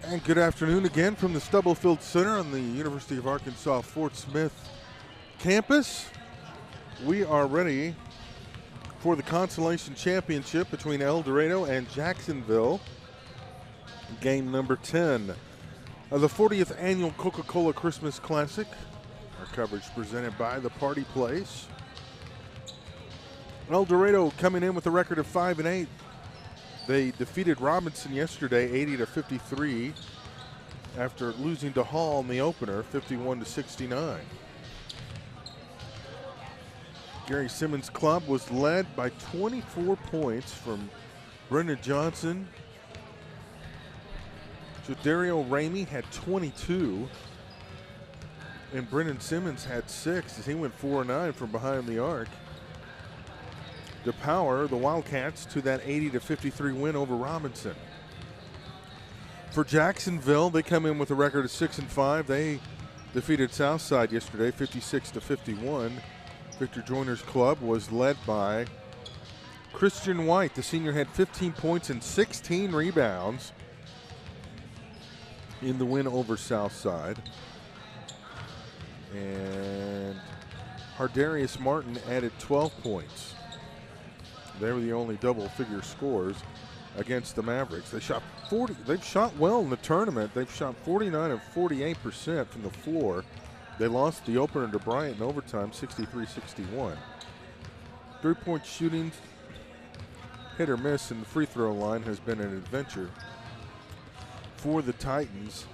And good afternoon again from the Stubblefield Center on the University of Arkansas Fort Smith campus. We are ready for the Consolation Championship between El Dorado and Jacksonville. Game number 10 of the 40th Annual Coca-Cola Christmas Classic. Our coverage presented by the Party Place. El Dorado coming in with a record of 5-8. They defeated Robinson yesterday 80-53 after losing to Hall in the opener 51-69. Gary Simmons' club was led by 24 points from Brendan Johnson. Jadario Ramey had 22, and Brendan Simmons had 6 as he went 4-9 from behind the arc to power the Wildcats to that 80-53 win over Robinson. For Jacksonville, they come in with a record of 6-5. They defeated Southside yesterday 56-51. Victor Joyner's club was led by Christian White. The senior had 15 points and 16 rebounds in the win over Southside. And Hardarius Martin added 12 points. They were the only double-figure scores against the Mavericks. They shot 40. They've shot well in the tournament. They've shot 49 and 48% from the floor. They lost the opener to Bryant in overtime, 63-61. Three-point shooting, hit or miss, and the free throw line has been an adventure for the Titans.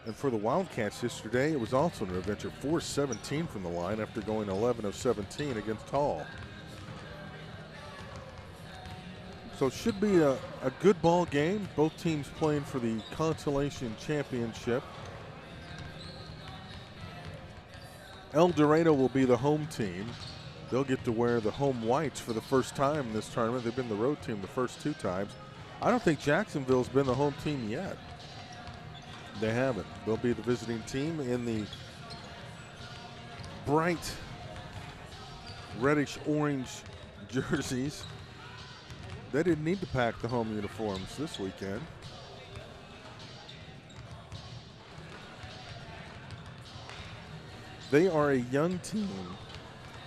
And for the Wildcats yesterday, it was also an adventure. 4-17 from the line after going 11 of 17 against Hall. So it should be a good ball game. Both teams playing for the Consolation Championship. El Dorado will be the home team. They'll get to wear the home whites for the first time in this tournament. They've been the road team the first 2 times. I don't think Jacksonville's been the home team yet. They haven't. They'll be the visiting team in the bright reddish orange jerseys. They didn't need to pack the home uniforms this weekend. They are a young team,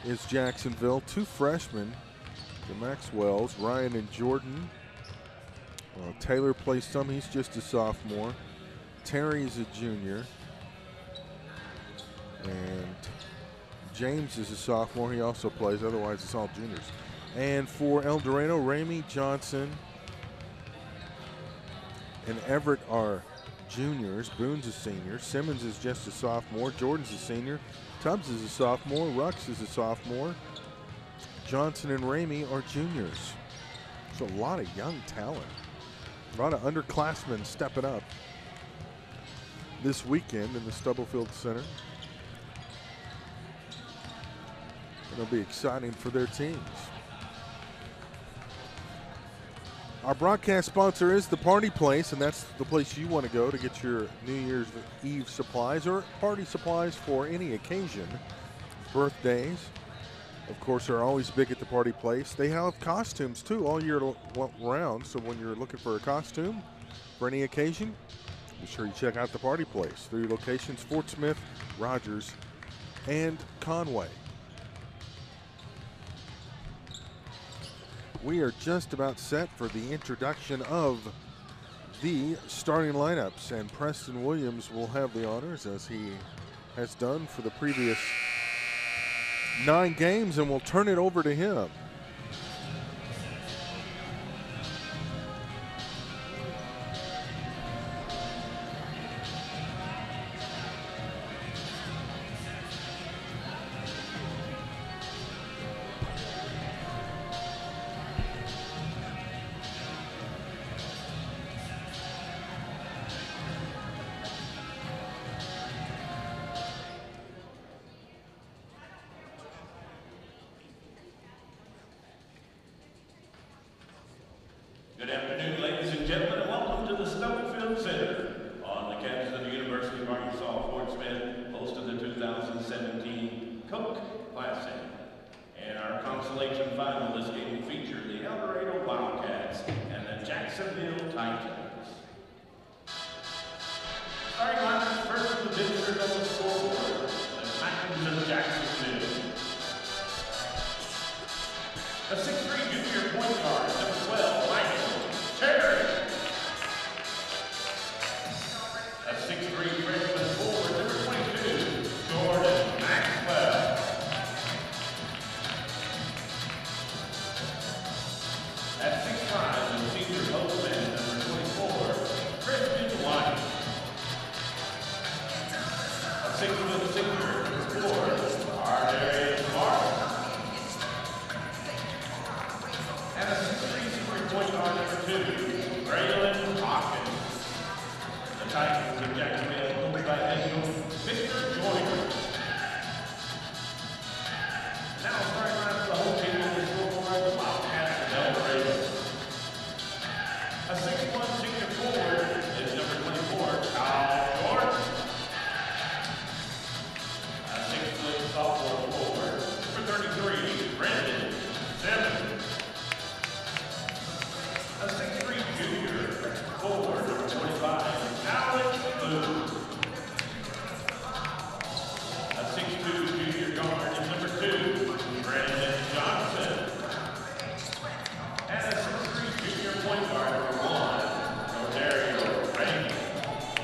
is Jacksonville. 2 freshmen, the Maxwells, Ryan and Jordan. Taylor plays some, he's just a sophomore. Terry is a junior. And James is a sophomore, he also plays, otherwise it's all juniors. And for El Dorado, Ramey, Johnson, and Everett are juniors. Boone's a senior. Simmons is just a sophomore. Jordan's a senior. Tubbs is a sophomore. Rux is a sophomore. Johnson and Ramey are juniors. So a lot of young talent. A lot of underclassmen stepping up this weekend in the Stubblefield Center. It'll be exciting for their teams. Our broadcast sponsor is the Party Place, and that's the place you want to go to get your New Year's Eve supplies or party supplies for any occasion. Birthdays, of course, are always big at the Party Place. They have costumes, too, all year round. So when you're looking for a costume for any occasion, be sure you check out the Party Place. 3 locations, Fort Smith, Rogers, and Conway. We are just about set for the introduction of the starting lineups, and Preston Williams will have the honors as he has done for the previous 9 games, and we'll turn it over to him. A 6'3" junior point guard, number 12, Michael Terry. A 6'3" freshman forward, number 22, Jordan Maxwell. At 6'5", the senior postman, number 24, Christian White. A 6' senior forward, Ardarius Martin. And a 6'3" senior point guard, number 2, Braylon Hawkins. The Titans of Jacksonville, coached by Angel Victor Joyner. Now starting right for the whole team on the scoreboard, the Wildcats of El Dorado. A 6'1" senior forward is number 24, Kyle Jordan. A 6' sophomore forward, number 33, Brandon Simmons. A 6'3" junior forward, number 25, Alex Booth. A 6'2" junior guard is number 2, Brandon Johnson. And a 6'3" junior point guard, number 1, Rodario Rankin.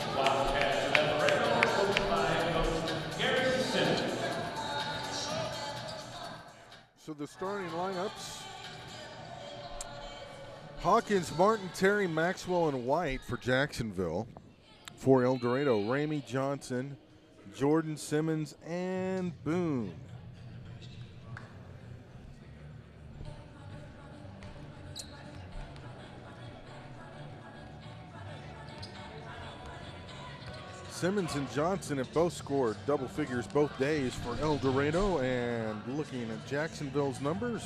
The Wildcats of El Dorado are coached by head coach Gary Simmons. So the starting lineups: Hawkins, Martin, Terry, Maxwell, and White for Jacksonville. For El Dorado, Ramey, Johnson, Jordan, Simmons, and Boone. Simmons and Johnson have both scored double figures both days for El Dorado, and looking at Jacksonville's numbers,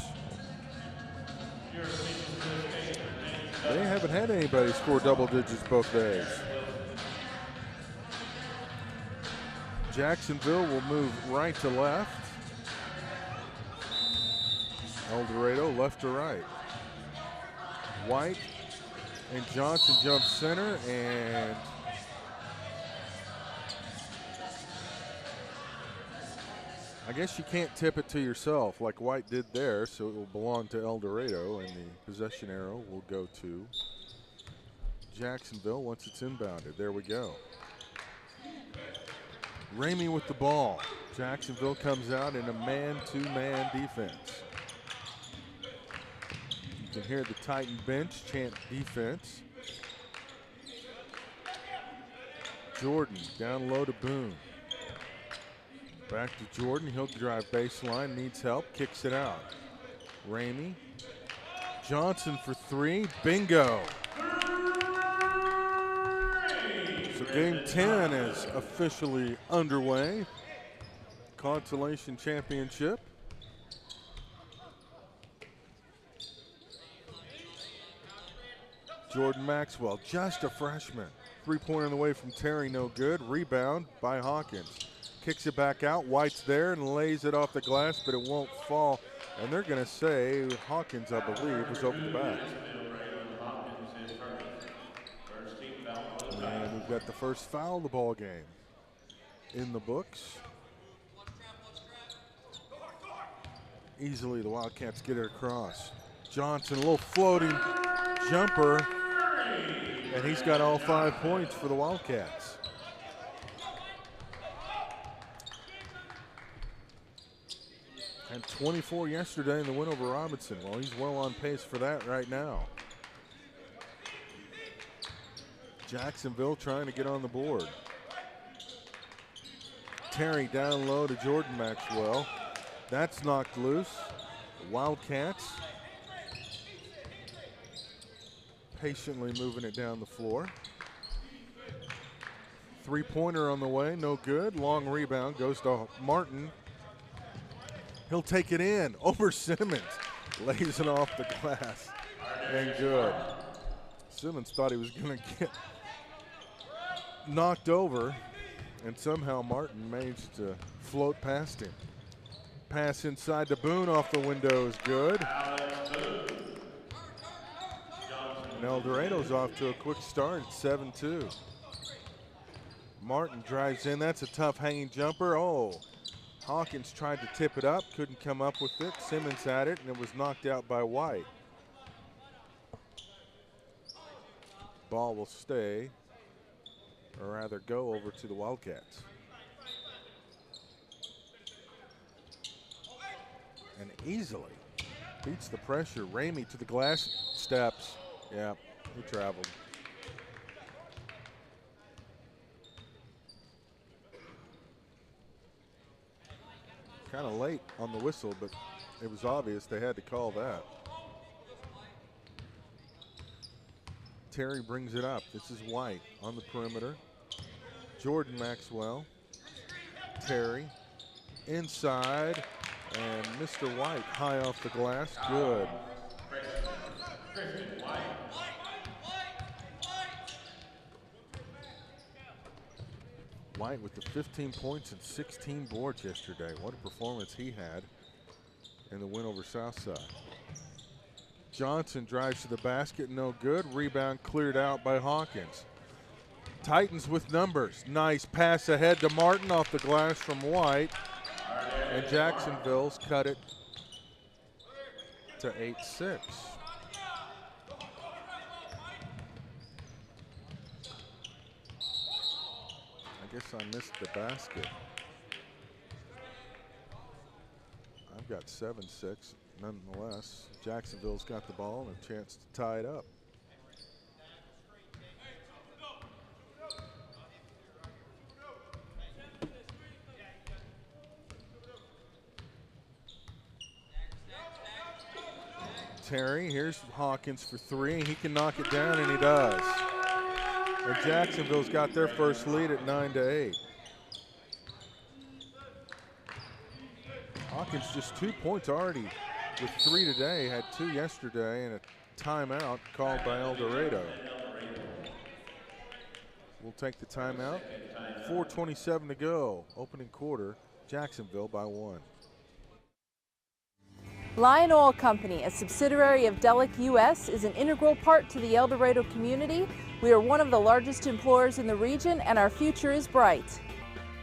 they haven't had anybody score double digits both days. Jacksonville will move right to left. El Dorado left to right. White and Johnson jump center, and I guess you can't tip it to yourself like White did there, so it will belong to El Dorado, and the possession arrow will go to Jacksonville once it's inbounded. There we go. Ramey with the ball. Jacksonville comes out in a man-to-man defense. You can hear the Titan bench chant defense. Jordan down low to Boone. Back to Jordan, he'll drive baseline, needs help, kicks it out. Ramey. Johnson for 3, bingo. So game 10 is officially underway. Consolation championship. Jordan Maxwell, just a freshman. 3-pointer on the way from Terry, no good. Rebound by Hawkins. Kicks it back out, White's there and lays it off the glass, but it won't fall. And they're gonna say Hawkins, I believe, was over the back. And we've got the first foul of the ball game in the books. Easily the Wildcats get it across. Johnson, a little floating jumper, and he's got all 5 points for the Wildcats. Had 24 yesterday in the win over Robinson. Well, he's well on pace for that right now. Jacksonville trying to get on the board. Terry down low to Jordan Maxwell. That's knocked loose. The Wildcats patiently moving it down the floor. 3-pointer on the way, no good. Long rebound goes to Martin. He'll take it in over Simmons. Lays it off the glass and good. Simmons thought he was going to get knocked over, and somehow Martin managed to float past him. Pass inside to Boone off the window is good. And El Dorado's off to a quick start at 7-2. Martin drives in. That's a tough hanging jumper. Oh, Hawkins tried to tip it up, couldn't come up with it. Simmons had it, and it was knocked out by White. Ball will stay, or rather go over to the Wildcats. And easily beats the pressure. Ramey to the glass steps. Yeah, he traveled. Kind of late on the whistle, but it was obvious they had to call that. Terry brings it up. This is White on the perimeter. Jordan Maxwell. Terry inside, and Mr. White high off the glass. Good. White with the 15 points and 16 boards yesterday. What a performance he had in the win over Southside. Johnson drives to the basket, no good. Rebound cleared out by Hawkins. Titans with numbers. Nice pass ahead to Martin off the glass from White. And Jacksonville's cut it to 8-6. I guess I missed the basket. I've got 7-6. Nonetheless, Jacksonville's got the ball and a chance to tie it up. Terry, here's Hawkins for three. He can knock it down, and he does. And Jacksonville's got their first lead at 9-8. Hawkins just 2 points already with 3 today, had 2 yesterday, and a timeout called by El Dorado. We'll take the timeout. 4:27 to go. Opening quarter, Jacksonville by 1. Lion Oil Company, a subsidiary of Delic US, is an integral part to the El Dorado community. We are one of the largest employers in the region, and our future is bright.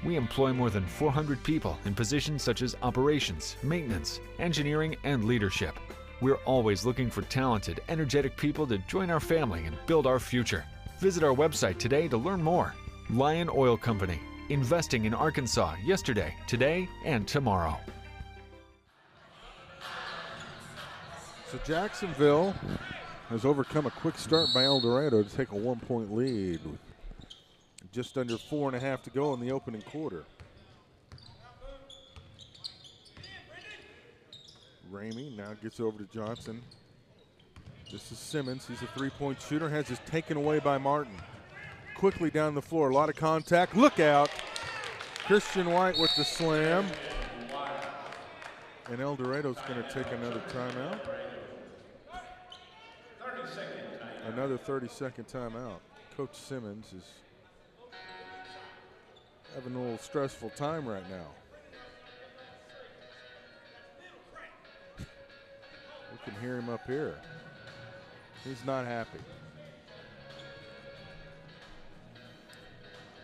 We employ more than 400 people in positions such as operations, maintenance, engineering, and leadership. We're always looking for talented, energetic people to join our family and build our future. Visit our website today to learn more. Lion Oil Company, investing in Arkansas yesterday, today, and tomorrow. So Jacksonville has overcome a quick start by El Dorado to take a 1-point lead with just under 4.5 to go in the opening quarter. Ramey now gets over to Johnson. This is Simmons. He's a three-point shooter. Has his taken away by Martin. Quickly down the floor. A lot of contact. Look out. Christian White with the slam. And El Dorado's going to take another timeout. Another 30-second timeout. Coach Simmons is having a little stressful time right now. We can hear him up here. He's not happy.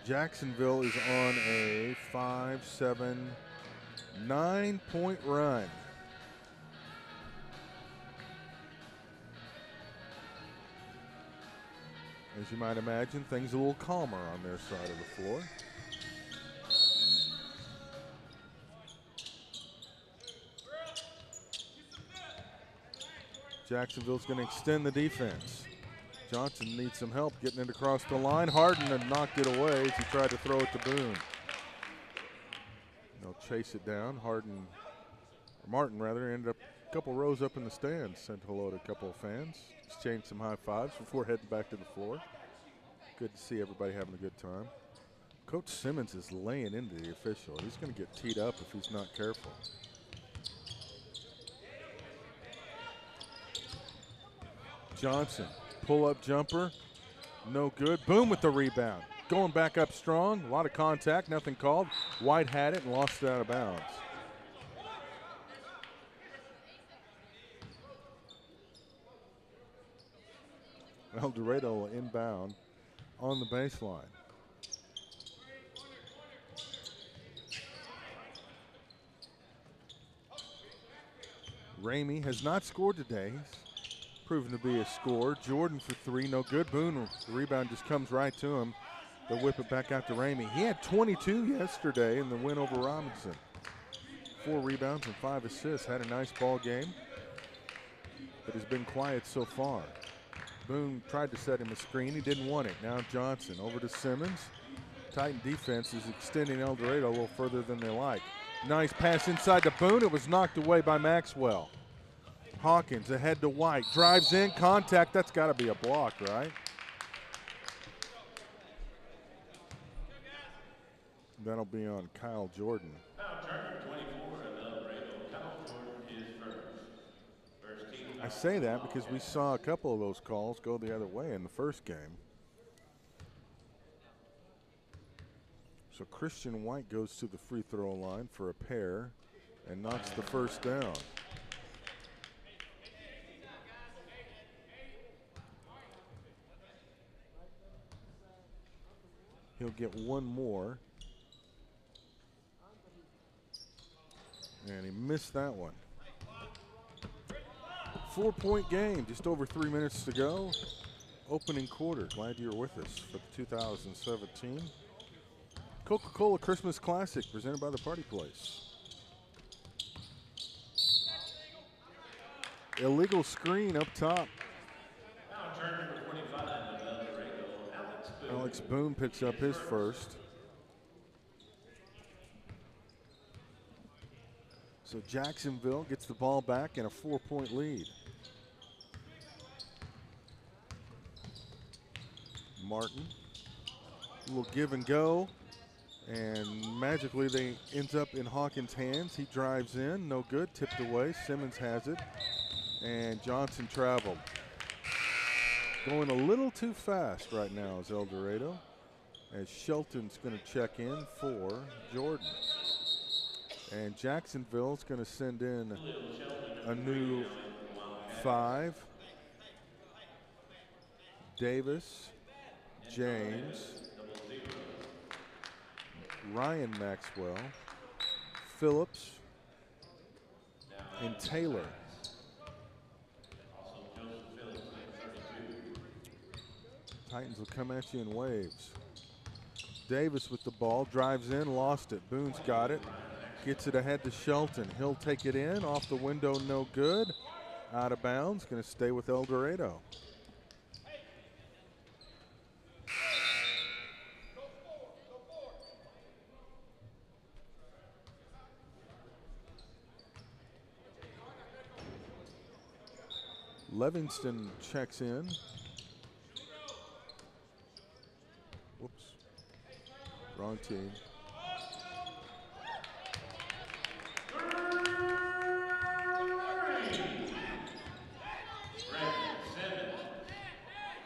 Jacksonville is on a 5-7, 9-point run. As you might imagine, things a little calmer on their side of the floor. Jacksonville's going to extend the defense. Johnson needs some help getting it across the line. Harden had knocked it away as he tried to throw it to Boone. They'll chase it down. Martin ended up a couple rows up in the stands. Sent hello to a couple of fans. Exchanged some high fives before heading back to the floor. Good to see everybody having a good time. Coach Simmons is laying into the official. He's going to get teed up if he's not careful. Johnson, pull-up jumper, no good. Boone with the rebound. Going back up strong, a lot of contact, nothing called. White had it and lost it out of bounds. El Dorado will inbound on the baseline. Ramey has not scored today. He's proven to be a scorer. Jordan for three, no good. Boone, the rebound just comes right to him. They'll whip it back out to Ramey. He had 22 yesterday in the win over Robinson. 4 rebounds and 5 assists. Had a nice ball game, but has been quiet so far. Boone tried to set him a screen. He didn't want it. Now Johnson over to Simmons. Titan defense is extending El Dorado a little further than they like. Nice pass inside to Boone. It was knocked away by Maxwell. Hawkins ahead to White. Drives in, contact. That's got to be a block, right? That'll be on Kyle Jordan. I say that because we saw a couple of those calls go the other way in the first game. So Christian White goes to the free throw line for a pair and knocks the first down. He'll get one more. And he missed that one. 4-point game, just over 3 minutes to go. Opening quarter. Glad you're with us for the 2017 Coca-Cola Christmas Classic presented by the Party Place. Illegal screen up top. Alex Boone picks up his first. So Jacksonville gets the ball back in a 4-point lead. Martin, a little give and go, and magically they ends up in Hawkins' hands. He drives in, no good, tipped away. Simmons has it, and Johnson traveled. Going a little too fast right now is El Dorado, as Shelton's going to check in for Jordan. And Jacksonville's going to send in a new 5. Davis, James, Ryan Maxwell, Phillips, and Taylor. Titans will come at you in waves. Davis with the ball, drives in, lost it. Boone's got it, gets it ahead to Shelton. He'll take it in, off the window, no good. Out of bounds, going to stay with El Dorado. Livingston checks in. Whoops. Wrong team.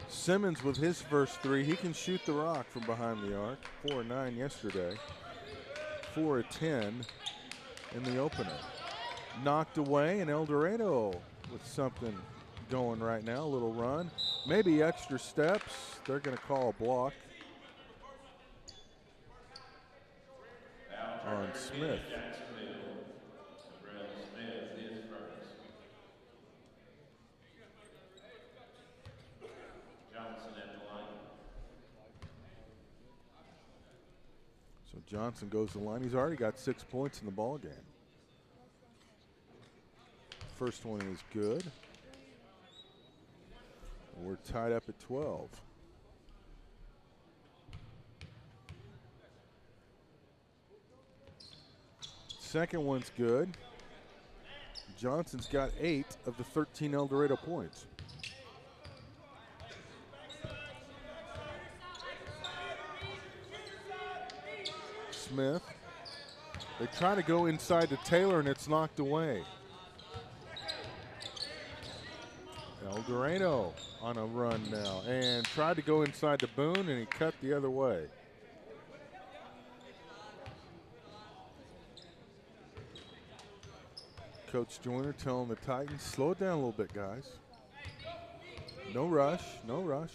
Simmons with his first 3. He can shoot the rock from behind the arc. 4 of 9 yesterday. 4 of 10 in the opener. Knocked away, and El Dorado with something going right now. A little run. Maybe extra steps. They're going to call a block on Smith. So Johnson goes to the line. He's already got 6 points in the ball game. First one is good. We're tied up at 12. Second one's good. Johnson's got 8 of the 13 El Dorado points. Smith. They try to go inside to Taylor, and it's knocked away. El Dorado on a run now, and tried to go inside to Boone, and he cut the other way. Coach Joyner telling the Titans, slow it down a little bit, guys. No rush, no rush.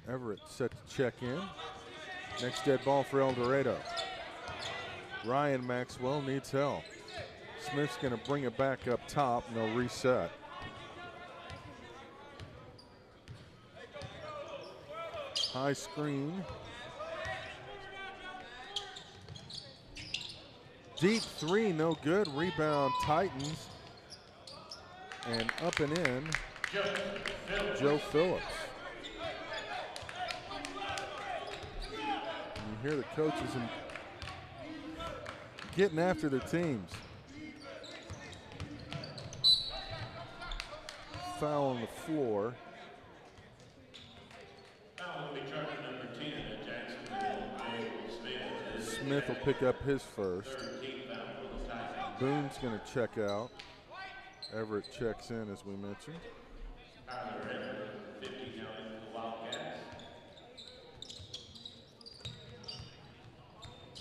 Everett set to check in. Next dead ball for El Dorado. Ryan Maxwell needs help. Smith's going to bring it back up top, and they'll reset. High screen. Deep three, no good. Rebound, Titans. And up and in, Joe Phillips. And you hear the coaches getting after their teams. Foul on the floor. Foul will be charged number 10 at Jacksonville. Smith will pick up his first. 13th foul for the Titans. Boone's going to check out. Everett checks in, as we mentioned. Tyler Everett, 50 counting for the Wildcats.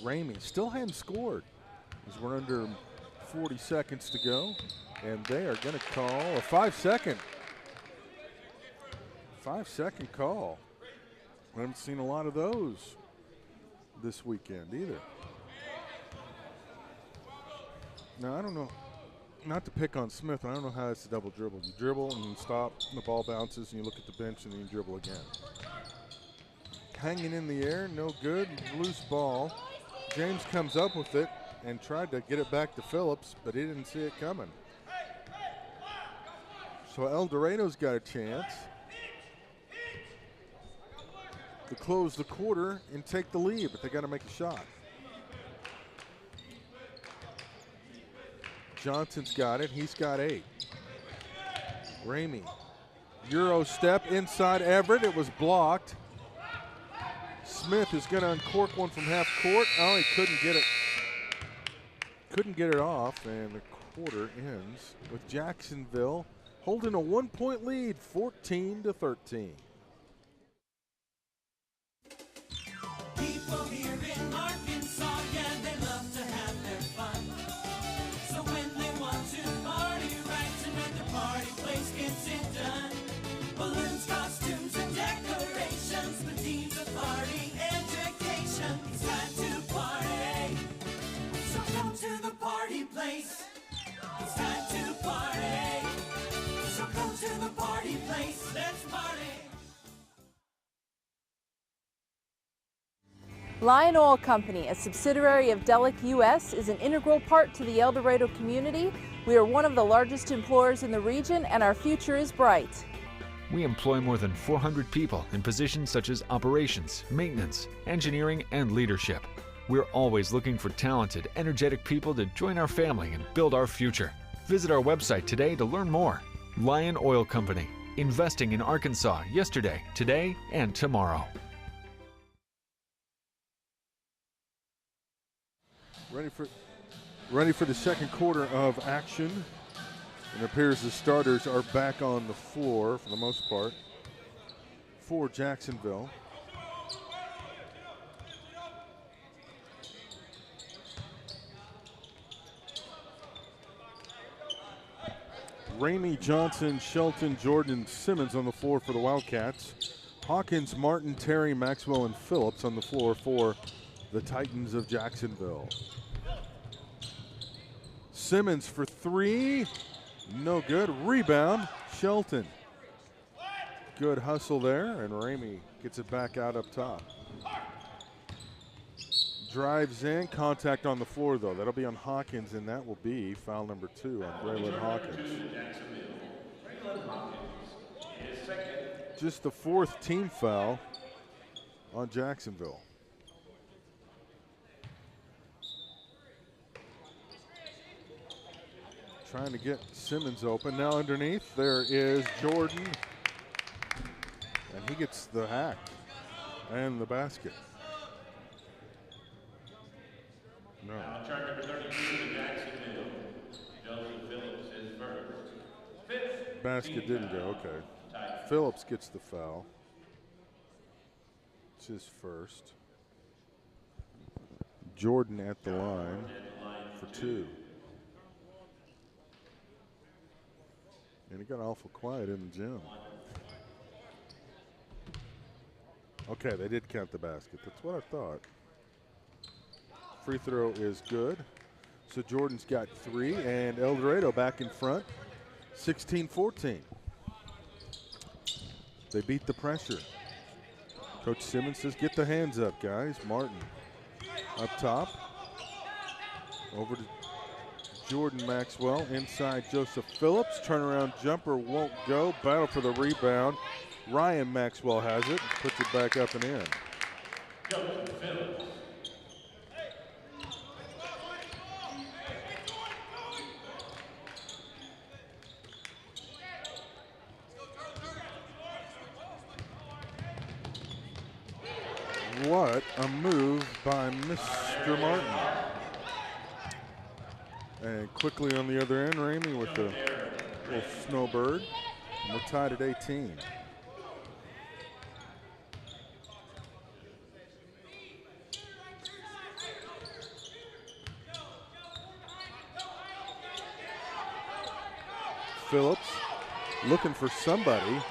Ramey still hadn't scored as we're under 40 seconds to go. And they are going to call a 5-second. 5-second call. We haven't seen a lot of those this weekend either. Now, I don't know, not to pick on Smith, I don't know how it's a double dribble. You dribble and you stop, and the ball bounces, and you look at the bench, and then you dribble again. Hanging in the air, no good, loose ball. James comes up with it and tried to get it back to Phillips, but he didn't see it coming. So El Dorado's got a chance to close the quarter and take the lead, but they got to make a shot. Johnson's got it. He's got 8. Ramey. Euro step inside Everett. It was blocked. Smith is going to uncork one from half court. Oh, he couldn't get it. Couldn't get it off, and the quarter ends with Jacksonville holding a 1-point lead, 14-13. People here in Arkansas, yeah, they love to have their fun. So when they want to party right, tonight the party place gets it done. Balloons, costumes, and decorations, the themes of party education. It's time to party, so come to the party place. It's time to party, so come to the party place. Let's party. Lion Oil Company, a subsidiary of Delic US, is an integral part to the El Dorado community. We are one of the largest employers in the region, and our future is bright. We employ more than 400 people in positions such as operations, maintenance, engineering, and leadership. We're always looking for talented, energetic people to join our family and build our future. Visit our website today to learn more. Lion Oil Company, investing in Arkansas yesterday, today, and tomorrow. Ready for the second quarter of action. It appears the starters are back on the floor for the most part for Jacksonville. Ramey, Johnson, Shelton, Jordan, Simmons on the floor for the Wildcats. Hawkins, Martin, Terry, Maxwell, and Phillips on the floor for the Titans of Jacksonville. Simmons for 3, no good. Rebound, Shelton. Good hustle there, and Ramey gets it back out up top. Drives in, contact on the floor though. That'll be on Hawkins, and that will be foul number 2 on Braylon Hawkins. Just the 4th team foul on Jacksonville. Trying to get Simmons open. Now underneath, there is Jordan. And he gets the hack and the basket. No. Chart number 32 to Jacksonville. Joseph Phillips is first. 5th. Basket didn't go, okay. Phillips gets the foul. It's his first. Jordan at the line for 2. And it got awful quiet in the gym. Okay, they did count the basket. That's what I thought. Free throw is good. So Jordan's got 3, and El Dorado back in front, 16-14. They beat the pressure. Coach Simmons says, get the hands up, guys. Martin up top. Over to Jordan Maxwell. Inside Joseph Phillips. Turnaround jumper won't go. Battle for the rebound. Ryan Maxwell has it. Puts it back up and in. Joseph Phillips. What a move by Mr. Martin. And quickly on the other end, Ramey with the little snowbird. And we're tied at 18. Phillips looking for somebody.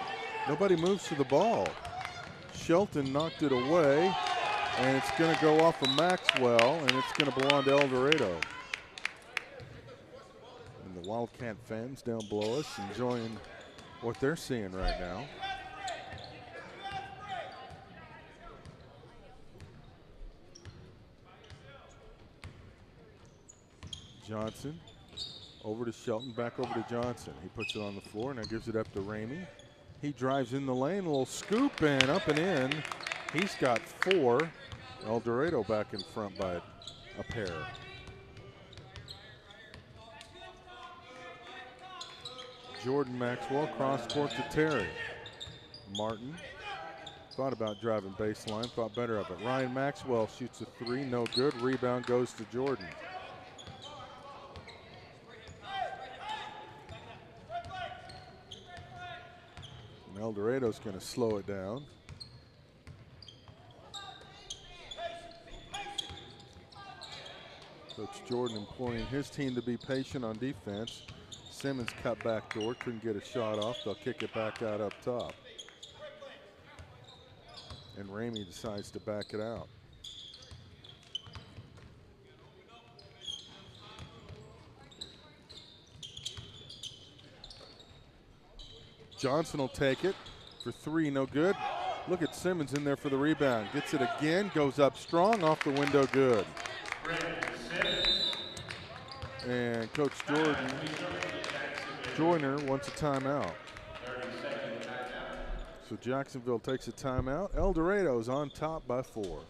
Nobody moves to the ball. Shelton knocked it away, and it's going to go off of Maxwell, and it's going to belong to El Dorado. And the Wildcat fans down below us enjoying what they're seeing right now. Johnson over to Shelton, back over to Johnson. He puts it on the floor, now gives it up to Ramey. He drives in the lane, a little scoop, and up and in. He's got 4. El Dorado back in front by a pair. Jordan Maxwell cross court to Terry. Martin thought about driving baseline, thought better of it. Ryan Maxwell shoots a 3, no good. Rebound goes to Jordan. El Dorado's going to slow it down. Coach Jordan employing his team to be patient on defense. Simmons cut back door, couldn't get a shot off. They'll kick it back out up top. And Ramey decides to back it out. Johnson will take it for 3, no good. Look at Simmons in there for the rebound. Gets it again, goes up strong, off the window, good. And Coach Joyner wants a timeout. So Jacksonville takes a timeout. El Dorado's on top by 4.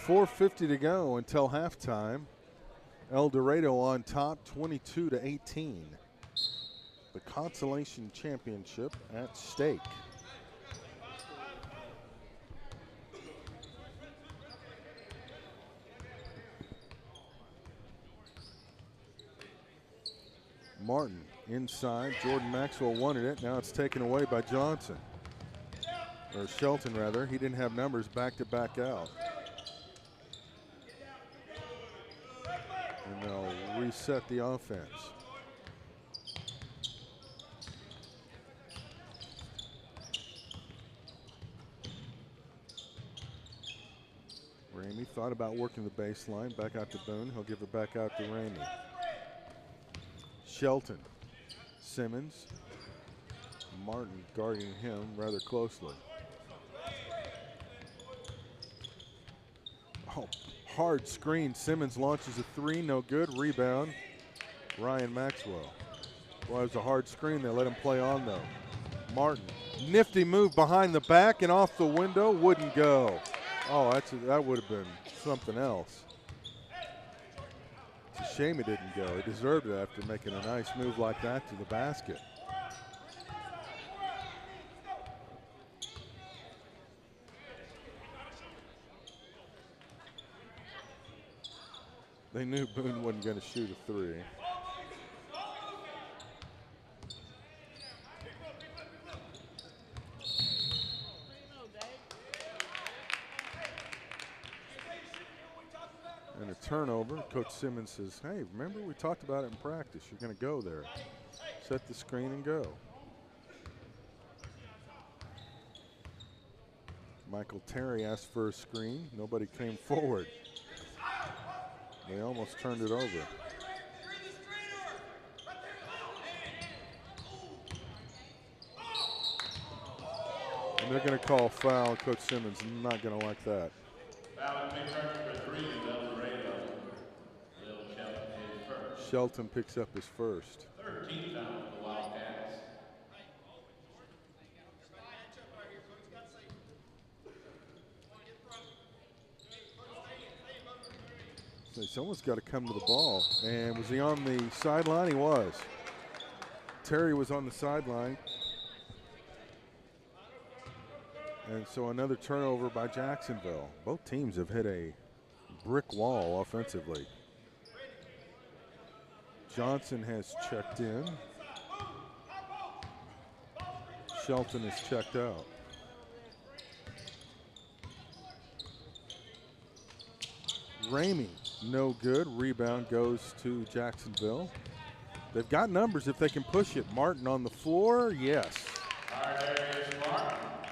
4:50 to go until halftime. El Dorado on top, 22-18. The Consolation Championship at stake. Martin inside. Jordan Maxwell wanted it. Now it's taken away by Johnson. Or Shelton, rather. He didn't have numbers, back to back out. And they'll reset the offense. Ramey thought about working the baseline. Back out to Boone. He'll give it back out to Ramey. Shelton. Simmons. Martin guarding him rather closely. Oh, hard screen. Simmons launches a 3, no good. Rebound, Ryan Maxwell. Well, it was a hard screen. They let him play on, though. Martin, nifty move behind the back and off the window. Wouldn't go. Oh, that would have been something else. It's a shame it didn't go. He deserved it after making a nice move like that to the basket. They knew Boone wasn't going to shoot a three. And a turnover. Coach Simmons says, hey, remember we talked about it in practice. You're going to go there. Set the screen and go. Michael Terry asked for a screen. Nobody came forward. They almost turned it over. And they're going to call foul. Coach Simmons not going to like that. Foul pick up for 3, Dorado. Lil Shelton is first. Shelton picks up his first. 13th foul for the Wildcats. So someone's got to come to the ball. And was he on the sideline? He was. Terry was on the sideline. And so another turnover by Jacksonville. Both teams have hit a brick wall offensively. Johnson has checked in. Shelton is checked out. Ramey, no good. Rebound goes to Jacksonville. They've got numbers if they can push it. Martin on the floor, yes.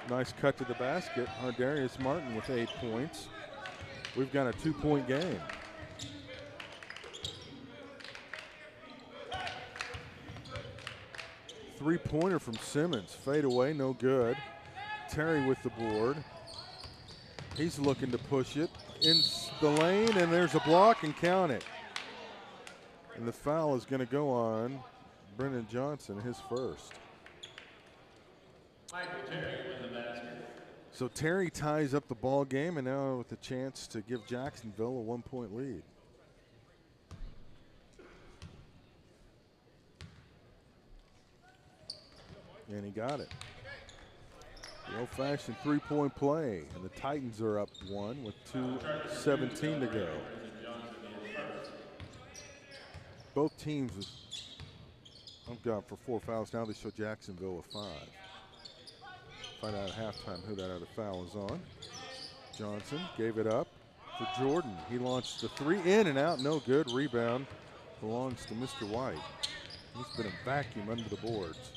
Nice cut to the basket. Ardarius Martin with 8 points. We've got a 2-point game. Three-pointer from Simmons. Fade away, no good. Terry with the board. He's looking to push it in the lane, and there's a block, and count it. And the foul is going to go on Brennan Johnson, his first. Michael Terry with the basket. So Terry ties up the ball game, and now with a chance to give Jacksonville a 1-point lead. And he got it. The old-fashioned three-point play, and the Titans are up 1 with 2:17 to go. Both teams have gone for 4 fouls. Now they show Jacksonville with 5. Find out at halftime who that other foul is on. Johnson gave it up for Jordan. He launched the three, in and out, no good. Rebound belongs to Mr. White. He's been a vacuum under the boards.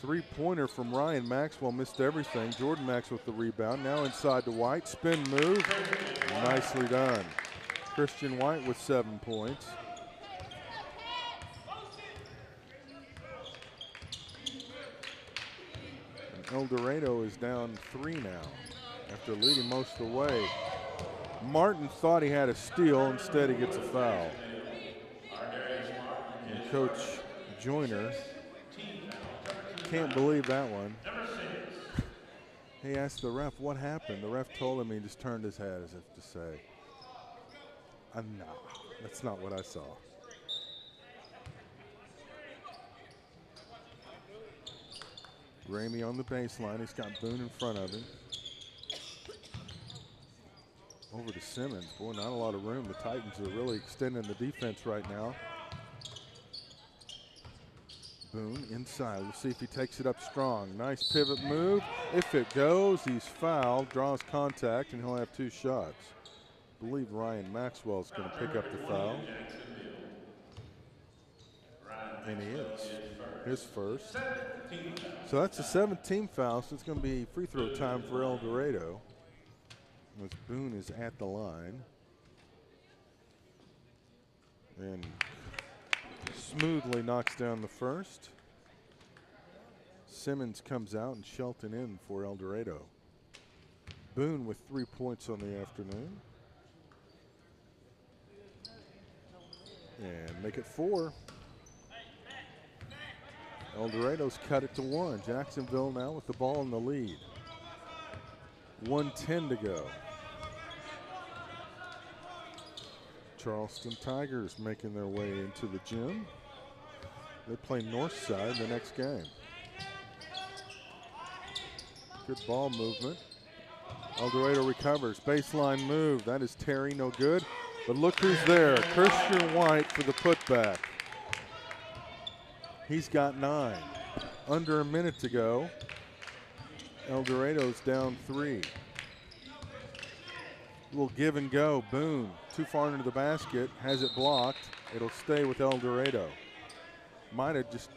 Three-pointer from Ryan Maxwell, missed everything. Jordan Max with the rebound, now inside to White. Spin move, nicely done. Christian White with 7 points. And El Dorado is down 3 now after leading most of the way. Martin thought he had a steal, instead he gets a foul. And Coach Joyner can't believe that one. He asked the ref what happened. The ref told him, he just turned his head as if to say, no, that's not what I saw. Ramey on the baseline. He's got Boone in front of him. Over to Simmons. Boy, not a lot of room. The Titans are really extending the defense right now. Boone inside. We'll see if he takes it up strong. Nice pivot move. If it goes, he's fouled, draws contact, and he'll have 2 shots. I believe Ryan Maxwell is going to pick up the foul. And he is. His first. So that's a 17th foul, so it's going to be free throw time for El Dorado. As Boone is at the line. And smoothly knocks down the first. Simmons comes out and Shelton in for El Dorado. Boone with 3 points on the afternoon. And make it 4. El Dorado's cut it to 1. Jacksonville now with the ball in the lead. 1:10 to go. Charleston Tigers making their way into the gym. They play Northside the next game. Good ball movement. El Dorado recovers. Baseline move. That is Terry, no good. But look who's there, Christian White for the putback. He's got 9. Under a minute to go. El Dorado's down 3. Little give and go. Boone too far into the basket, has it blocked. It'll stay with El Dorado. Might have just,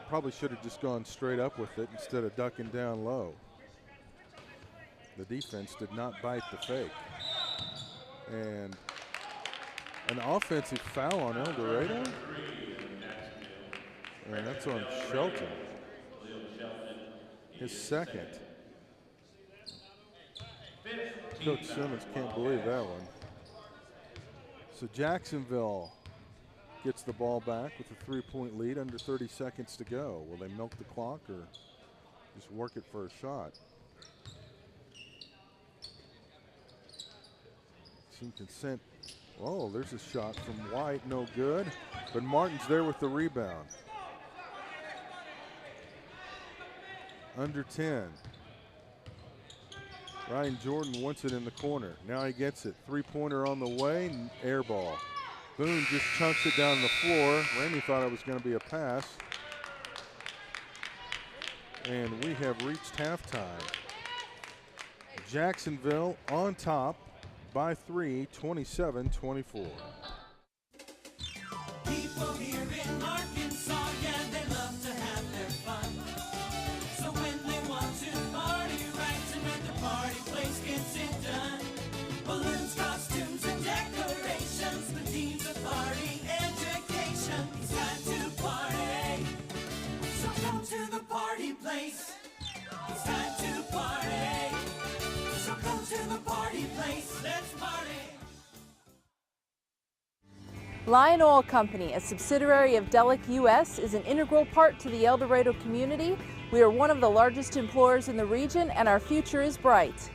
probably should have just gone straight up with it instead of ducking down low. The defense did not bite the fake. And an offensive foul on El Dorado. And that's on Shelton. His second. Coach Simmons can't believe that one. So Jacksonville gets the ball back with a 3-point lead, under 30 seconds to go. Will they milk the clock or just work it for a shot? Some consent. Oh, there's a shot from White, no good. But Martin's there with the rebound. Under 10. Ryan Jordan wants it in the corner. Now he gets it. 3-pointer on the way, air ball. Boone just chunks it down the floor. Ramey thought it was going to be a pass. And we have reached halftime. Jacksonville on top by 3, 27-24. People here in Arkansas, yeah, they love to have their fun. So when they want to party right, another party place gets it done. Balloons, costumes, and decorations, the themes of party education. It's time to party, so come to the party place. It's time to party, so come to the party place. Let's party. Lion Oil Company, a subsidiary of Delek US, is an integral part to the El Dorado community. We are one of the largest employers in the region, and our future is bright.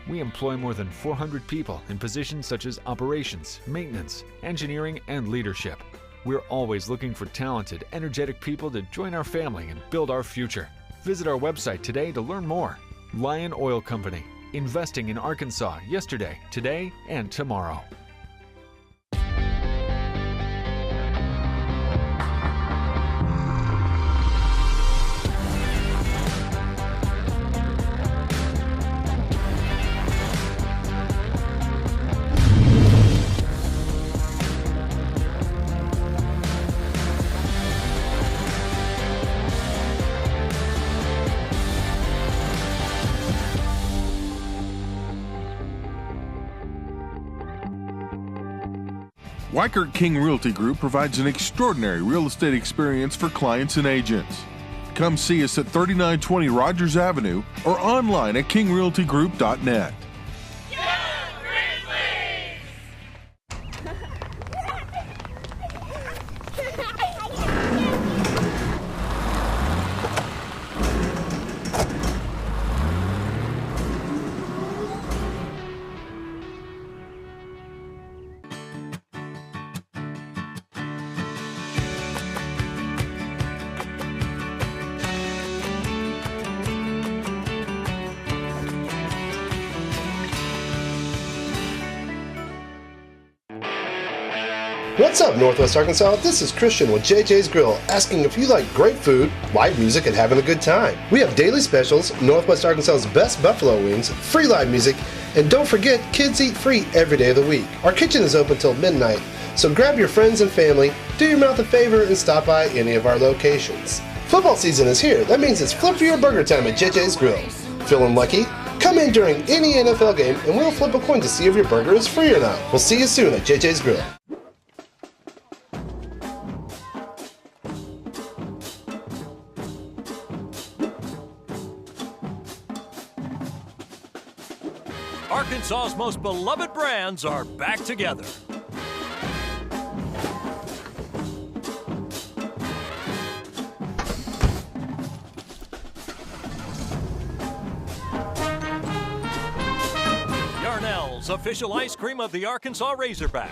We employ more than 400 people in positions such as operations, maintenance, engineering, and leadership. We're always looking for talented, energetic people to join our family and build our future. Visit our website today to learn more. Lion Oil Company, investing in Arkansas yesterday, today, and tomorrow. Weichert King Realty Group provides an extraordinary real estate experience for clients and agents. Come see us at 3920 Rogers Avenue or online at kingrealtygroup.net. What's up, Northwest Arkansas? This is Christian with JJ's Grill, asking if you like great food, live music, and having a good time. We have daily specials, Northwest Arkansas's best buffalo wings, free live music, and don't forget, kids eat free every day of the week. Our kitchen is open till midnight, so grab your friends and family, do your mouth a favor, and stop by any of our locations. Football season is here. That means it's flip for your burger time at JJ's Grill. Feeling lucky? Come in during any NFL game, and we'll flip a coin to see if your burger is free or not. We'll see you soon at JJ's Grill. Arkansas's most beloved brands are back together. Yarnell's official ice cream of the Arkansas Razorback.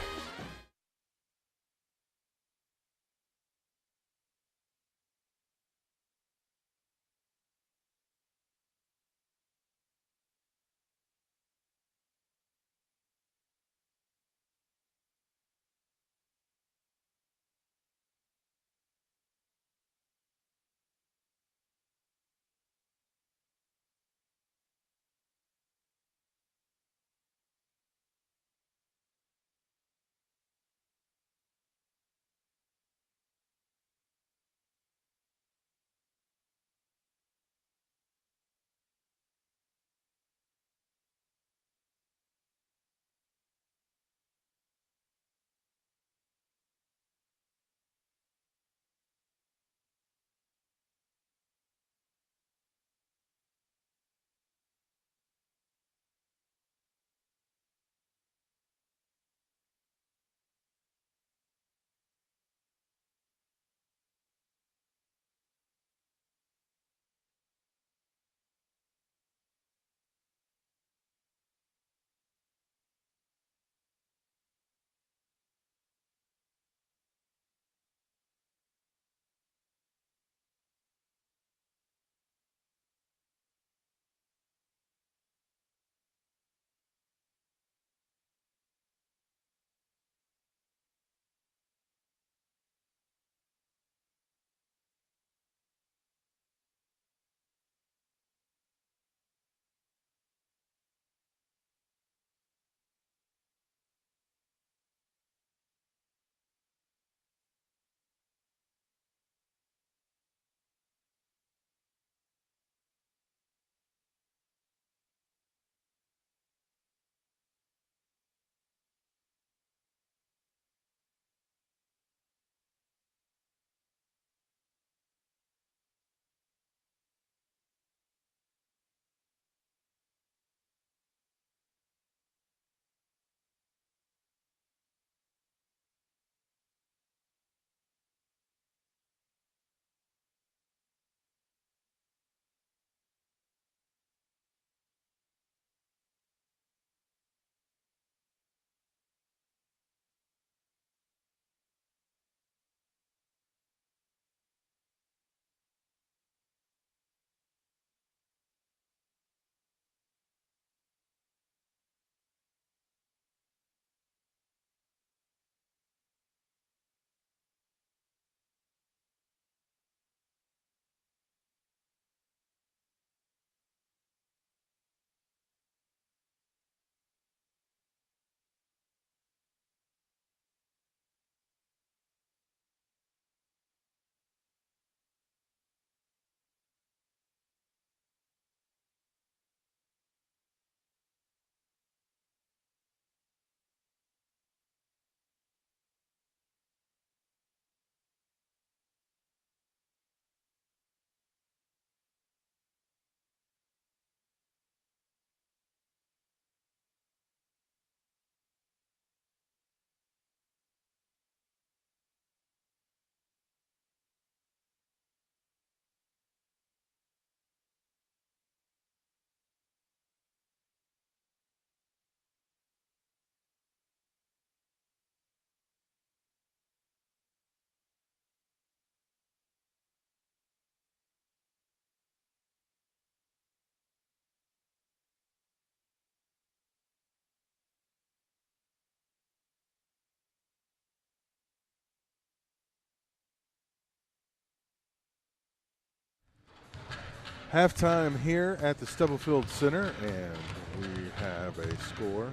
Halftime here at the Stubblefield Center, and we have a score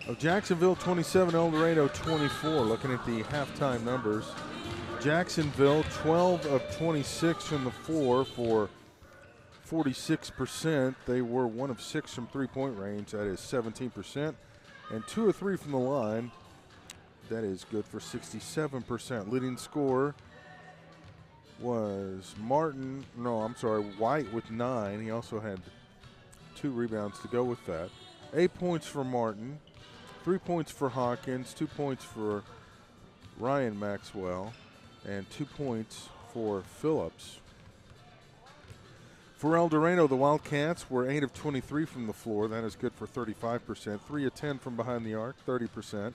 of Jacksonville 27, El Dorado 24. Looking at the halftime numbers, Jacksonville 12 of 26 from the floor for 46%. They were 1 of 6 from three-point range. That is 17%. And 2 of 3 from the line. That is good for 67%. Leading scorer was White with 9. He also had 2 rebounds to go with that. 8 points for Martin, 3 points for Hawkins, 2 points for Ryan Maxwell, and 2 points for Phillips. For El Dorado, the Wildcats were 8 of 23 from the floor. That is good for 35%. 3 of 10 from behind the arc, 30%.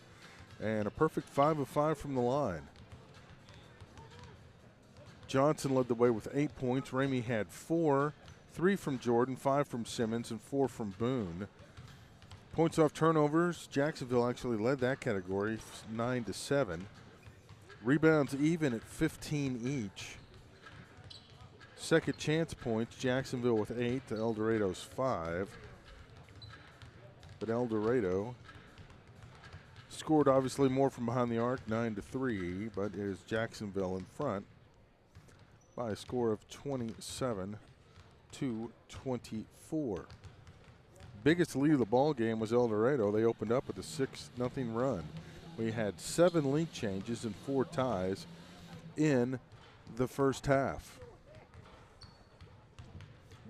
And a perfect 5 of 5 from the line. Johnson led the way with 8 points. Ramey had 4, 3 from Jordan, 5 from Simmons, and 4 from Boone. Points off turnovers, Jacksonville actually led that category, 9 to 7. Rebounds even at 15 each. Second chance points, Jacksonville with 8 to El Dorado's 5. But El Dorado scored obviously more from behind the arc, 9 to 3, but it is Jacksonville in front by a score of 27 to 24. Biggest lead of the ball game was El Dorado. They opened up with a 6-0 run. We had 7 lead changes and 4 ties in the first half.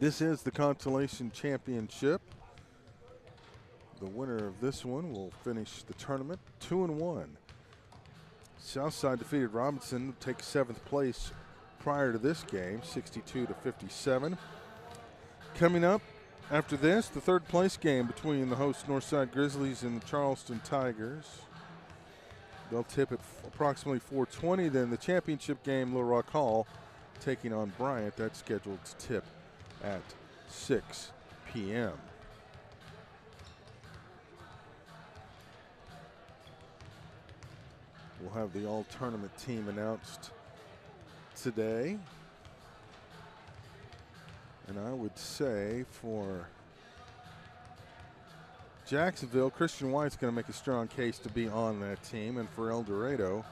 This is the Consolation Championship. The winner of this one will finish the tournament 2-1. Southside defeated Robinson to take 7th place prior to this game, 62 to 57. Coming up after this, the third place game between the host Northside Grizzlies and the Charleston Tigers. They'll tip at approximately 4:20. Then the championship game, Little Rock Hall taking on Bryant. That's scheduled to tip at 6 p.m. We'll have the all-tournament team announced today. And I would say for Jacksonville, Christian White's going to make a strong case to be on that team. And for El Dorado,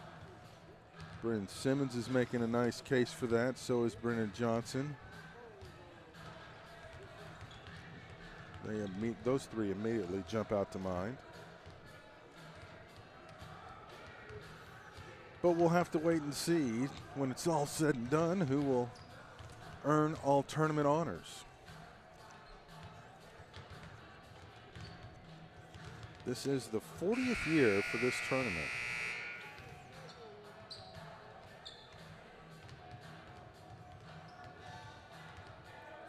Brennan Simmons is making a nice case for that. So is Brennan Johnson. Those three immediately jump out to mind. But we'll have to wait and see when it's all said and done who will earn all tournament honors. This is the 40th year for this tournament.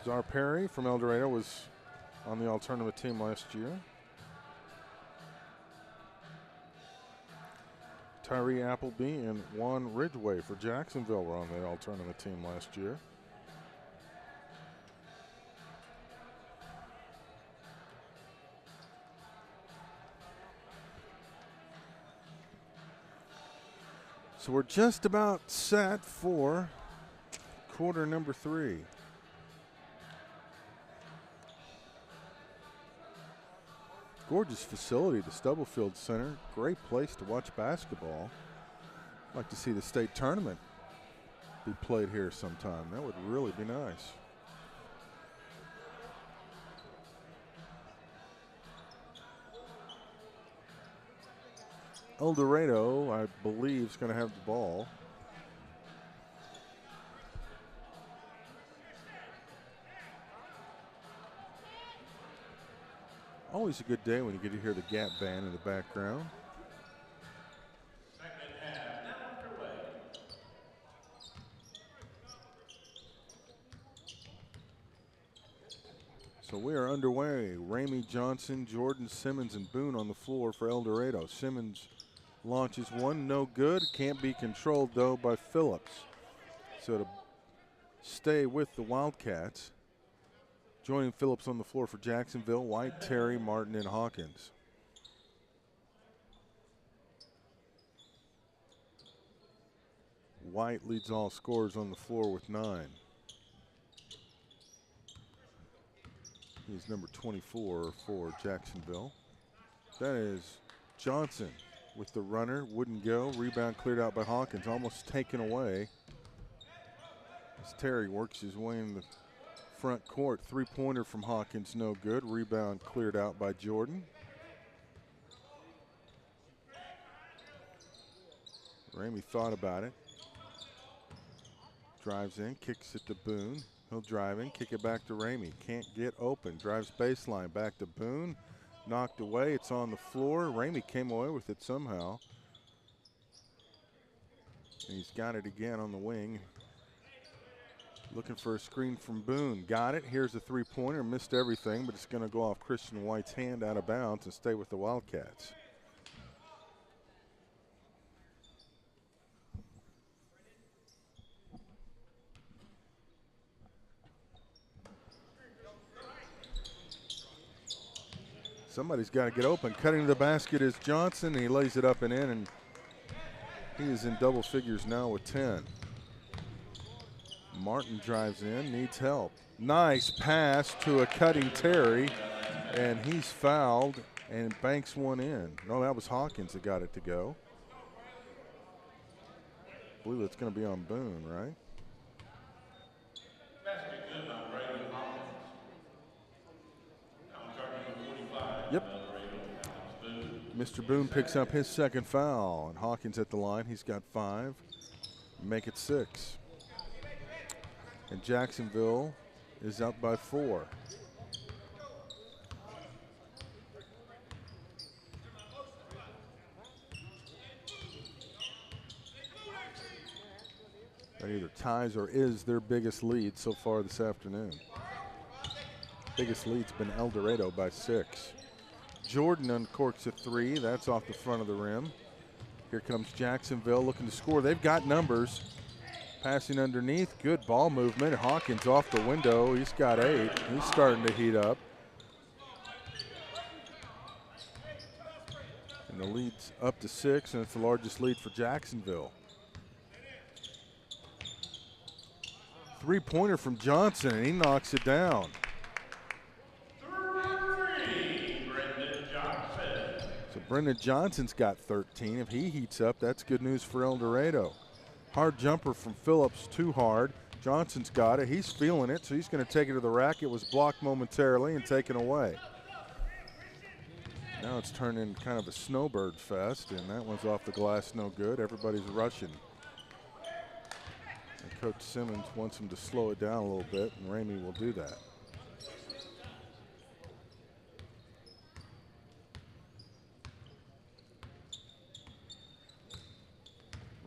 Czar Perry from El Dorado was on the all tournament team last year. Tyree Appleby and Juan Ridgway for Jacksonville were on the all tournament team last year. So we're just about set for quarter number 3. Gorgeous facility, the Stubblefield Center. Great place to watch basketball. I'd like to see the state tournament be played here sometime. That would really be nice. El Dorado, I believe, is going to have the ball. Always a good day when you get to hear the Gap Band in the background. Second half now underway. So we are underway. Ramey, Johnson, Jordan, Simmons, and Boone on the floor for El Dorado. Simmons launches one, no good. Can't be controlled, though, by Phillips. So to stay with the Wildcats, joining Phillips on the floor for Jacksonville, White, Terry, Martin, and Hawkins. White leads all scorers on the floor with 9. He's number 24 for Jacksonville. That is Johnson with the runner. Wouldn't go. Rebound cleared out by Hawkins. Almost taken away. As Terry works his way in the front court. Three-pointer from Hawkins, no good. Rebound cleared out by Jordan. Ramey thought about it. Drives in, kicks it to Boone. He'll drive in, kick it back to Ramey. Can't get open. Drives baseline, back to Boone. Knocked away, it's on the floor. Ramey came away with it somehow. And he's got it again on the wing. Looking for a screen from Boone. Got it. Here's a three-pointer. Missed everything, but it's going to go off Christian White's hand out of bounds and stay with the Wildcats. Somebody's got to get open. Cutting to the basket is Johnson. He lays it up and in, and he is in double figures now with 10. Martin drives in, needs help. Nice pass to a cutting Terry, and he's fouled and banks one in. No, that was Hawkins that got it to go. I believe it's going to be on Boone, right? Yep. Mr. Boone picks up his second foul, and Hawkins at the line. He's got 5. Make it 6. And Jacksonville is up by 4. That either ties or is their biggest lead so far this afternoon. Biggest lead's been El Dorado by 6. Jordan uncorks a 3. That's off the front of the rim. Here comes Jacksonville looking to score. They've got numbers. Passing underneath, good ball movement. Hawkins off the window. He's got 8. He's starting to heat up. And the lead's up to 6, and it's the largest lead for Jacksonville. Three-pointer from Johnson, and he knocks it down. So Brendan Johnson's got 13. If he heats up, that's good news for El Dorado. Hard jumper from Phillips, too hard. Johnson's got it. He's feeling it, so he's going to take it to the rack. It was blocked momentarily and taken away. Now it's turned into kind of a snowbird fest, and that one's off the glass, no good. Everybody's rushing. And Coach Simmons wants him to slow it down a little bit, and Ramey will do that.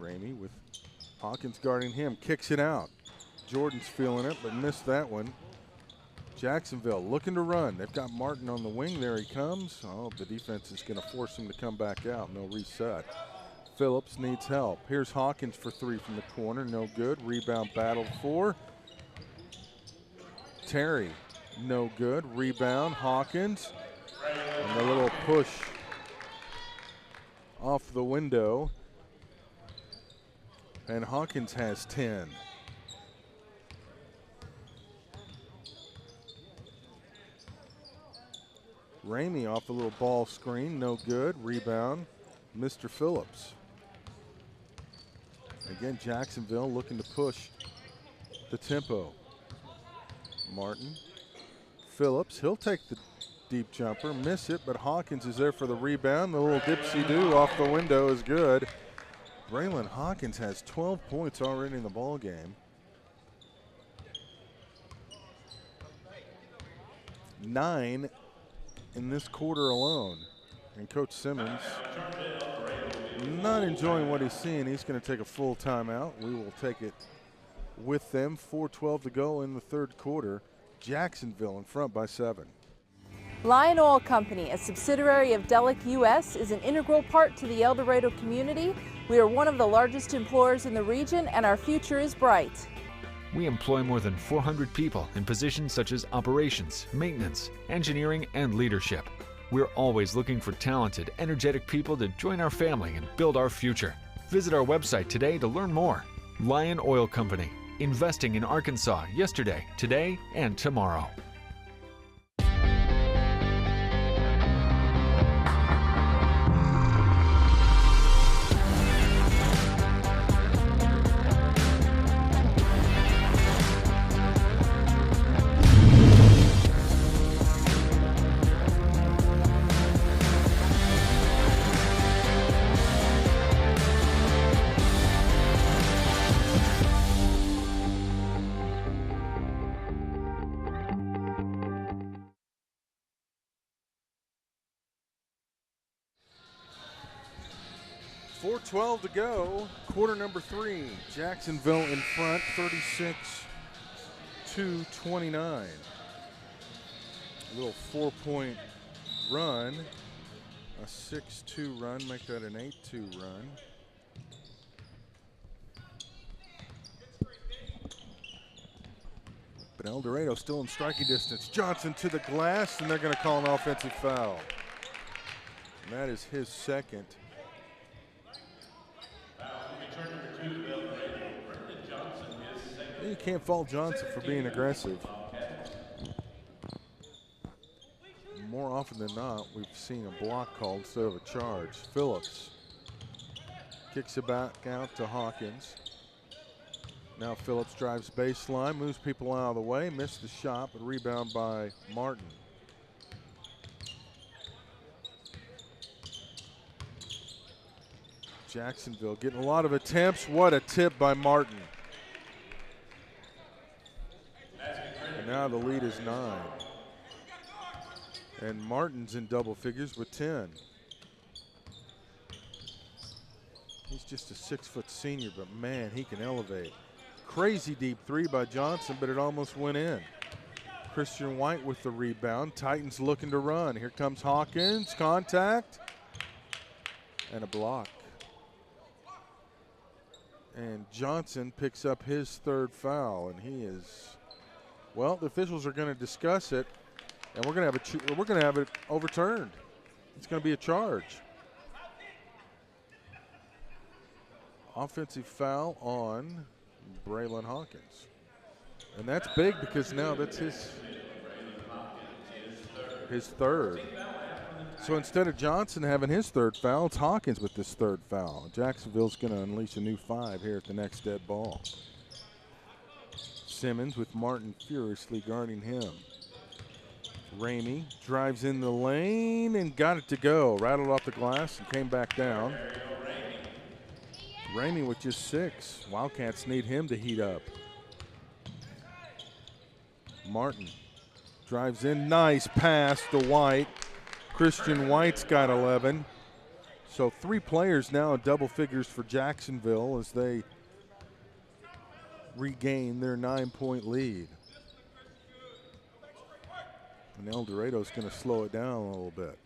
Ramey with Hawkins guarding him, kicks it out. Jordan's feeling it, but missed that one. Jacksonville looking to run. They've got Martin on the wing. There he comes. Oh, the defense is going to force him to come back out. No reset. Phillips needs help. Here's Hawkins for 3 from the corner. No good. Rebound battled for. Terry, no good. Rebound, Hawkins. And a little push off the window. And Hawkins has 10. Ramey off the little ball screen, no good. Rebound, Mr. Phillips. Again, Jacksonville looking to push the tempo. Martin, Phillips, he'll take the deep jumper, miss it, but Hawkins is there for the rebound. The little dipsy-do off the window is good. Braylon Hawkins has 12 points already in the ball game. 9 in this quarter alone. And Coach Simmons not enjoying what he's seeing. He's going to take a full timeout. We will take it with them. 4:12 to go in the third quarter. Jacksonville in front by 7. Lion Oil Company, a subsidiary of Delek US, is an integral part to the El Dorado community. We are one of the largest employers in the region, and our future is bright. We employ more than 400 people in positions such as operations, maintenance, engineering, and leadership. We're always looking for talented, energetic people to join our family and build our future. Visit our website today to learn more. Lion Oil Company, investing in Arkansas yesterday, today, and tomorrow. 4:12 to go, quarter number 3. Jacksonville in front, 36-29. A little 4-point run, a 6-2 run, make that an 8-2 run. But El Dorado still in striking distance. Johnson to the glass, and they're going to call an offensive foul. And that is his second. You can't fault Johnson for being aggressive. More often than not, we've seen a block called instead of a charge. Phillips kicks it back out to Hawkins. Now Phillips drives baseline, moves people out of the way, missed the shot, but rebound by Martin. Jacksonville getting a lot of attempts. What a tip by Martin. And now the lead is 9. And Martin's in double figures with 10. He's just a 6-foot senior, but man, he can elevate. Crazy deep three by Johnson, but it almost went in. Christian White with the rebound. Titans looking to run. Here comes Hawkins, contact, and a block. And Johnson picks up his third foul, and he is, well, the officials are going to discuss it, and we're going to have it overturned. It's going to be a charge. Offensive foul on Braylon Hawkins. And that's big because now that's his third. So instead of Johnson having his third foul, it's Hawkins with this third foul. Jacksonville's going to unleash a new 5 here at the next dead ball. Simmons with Martin furiously guarding him. Ramey drives in the lane and got it to go. Rattled off the glass and came back down. Ramey with just 6. Wildcats need him to heat up. Martin drives in. Nice pass to White. Christian White's got 11. So 3 players now in double figures for Jacksonville as they regain their 9-point lead. And El Dorado's going to slow it down a little bit.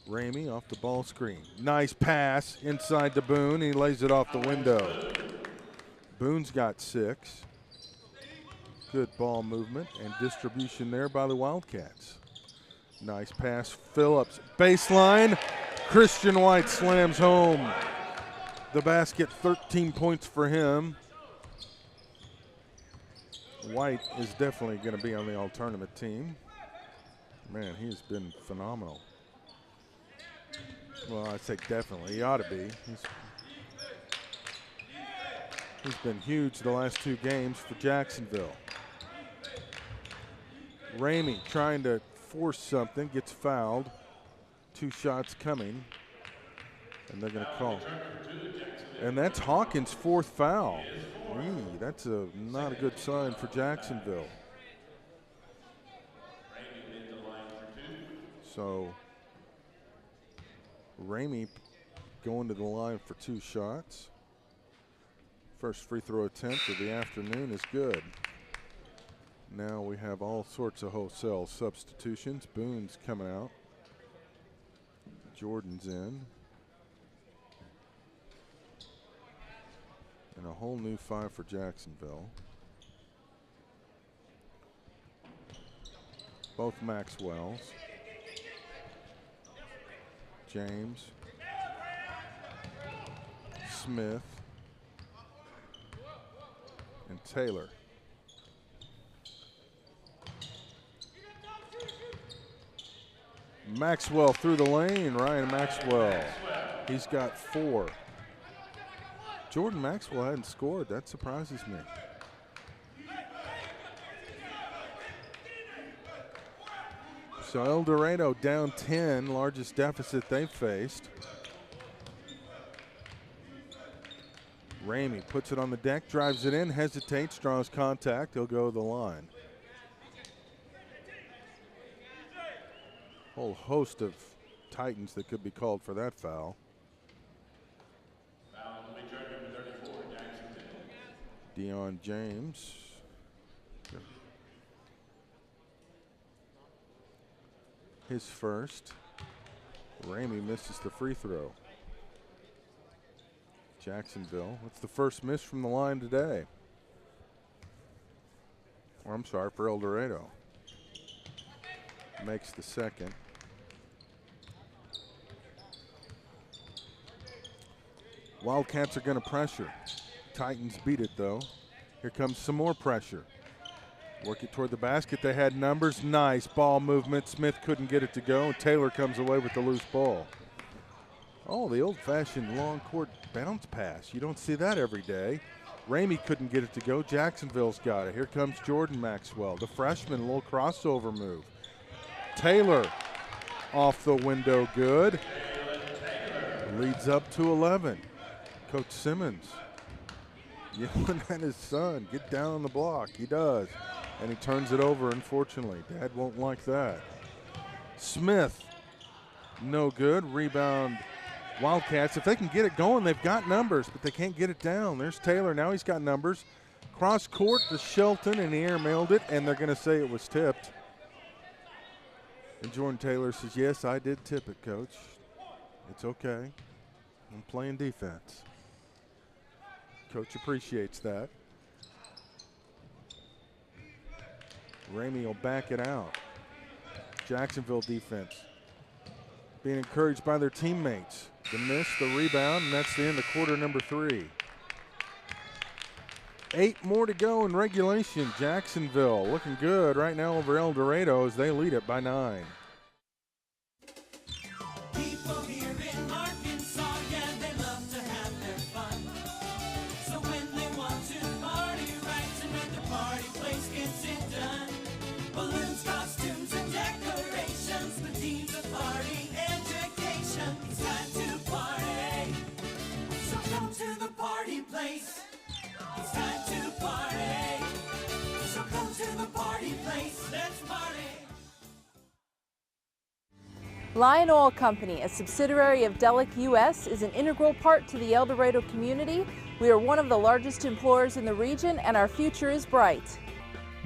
Ramey off the ball screen. Nice pass inside to Boone. He lays it off the window. Boone's got 6. Good ball movement and distribution there by the Wildcats. Nice pass, Phillips. Baseline. Christian White slams home the basket, 13 points for him. White is definitely going to be on the all-tournament team. Man, he's been phenomenal. Well, I'd say definitely. He ought to be. He's been huge the last 2 games for Jacksonville. Ramey trying to force something, gets fouled. 2 shots coming, and they're going to call. And that's Hawkins' 4th foul. That's not a good sign for Jacksonville. So Ramey going to the line for 2 shots. First free throw attempt of the afternoon is good. Now we have all sorts of wholesale substitutions. Boone's coming out. Jordan's in. And a whole new 5 for Jacksonville. Both Maxwells. James. Smith. And Taylor. Maxwell through the lane, Ryan Maxwell. He's got 4. Jordan Maxwell hadn't scored. That surprises me. So El Dorado down 10, largest deficit they've faced. Ramey puts it on the deck, drives it in, hesitates, draws contact. He'll go to the line. Whole host of Titans that could be called for that foul. Deion James. His first. Ramey misses the free throw. Jacksonville, that's the first miss from the line today. Or I'm sorry, for El Dorado. Makes the second. Wildcats are going to pressure. Titans beat it though. Here comes some more pressure. Work it toward the basket. They had numbers. Nice ball movement. Smith couldn't get it to go. Taylor comes away with the loose ball. Oh, the old-fashioned long court bounce pass. You don't see that every day. Ramey couldn't get it to go. Jacksonville's got it. Here comes Jordan Maxwell, the freshman, a little crossover move. Taylor off the window, good. Leads up to 11. Coach Simmons yelling at his son, get down on the block. He does, and he turns it over, unfortunately. Dad won't like that. Smith, no good. Rebound, Wildcats. If they can get it going, they've got numbers, but they can't get it down. There's Taylor. Now he's got numbers. Cross court to Shelton, and he airmailed it, and they're going to say it was tipped. And Jordan Taylor says, yes, I did tip it, Coach. It's okay. I'm playing defense. Coach appreciates that. Ramey will back it out. Jacksonville defense being encouraged by their teammates. The miss, the rebound, and that's the end of quarter number 3. 8 more to go in regulation. Jacksonville looking good right now over El Dorado as they lead it by 9. People here in Arkansas, yeah, they love to have their fun. So when they want to party right, tonight the party place gets it done. Balloons, costumes, and decorations, the themes of party education. It's time to party, so come to the party place. It's time to party, so come to the party place. Let's party. Lion Oil Company, a subsidiary of Delic US, is an integral part to the El Dorado community. We are one of the largest employers in the region, and our future is bright.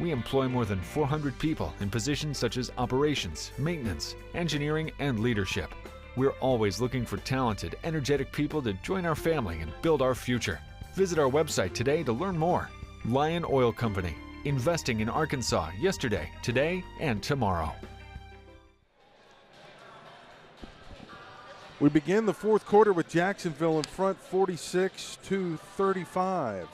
We employ more than 400 people in positions such as operations, maintenance, engineering, and leadership. We're always looking for talented, energetic people to join our family and build our future. Visit our website today to learn more. Lion Oil Company, investing in Arkansas yesterday, today, and tomorrow. We begin the fourth quarter with Jacksonville in front 46-35.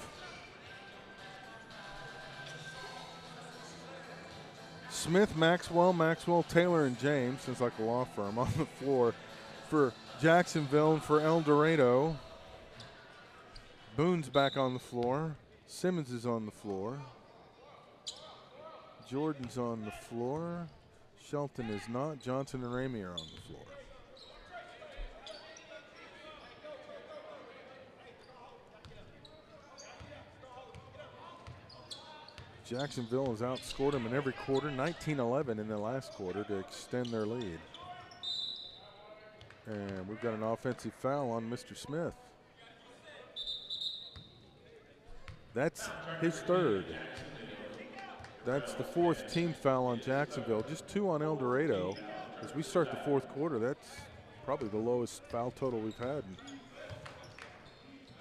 Smith, Maxwell, Taylor, and James, sounds like a law firm, on the floor for Jacksonville and for El Dorado. Boone's back on the floor. Simmons is on the floor. Jordan's on the floor. Shelton is not. Johnson and Ramey are on the floor. Jacksonville has outscored them in every quarter, 19-11 in the last quarter to extend their lead. And we've got an offensive foul on Mr. Smith. That's his third. That's the 4th team foul on Jacksonville, just 2 on El Dorado. As we start the fourth quarter, that's probably the lowest foul total we've had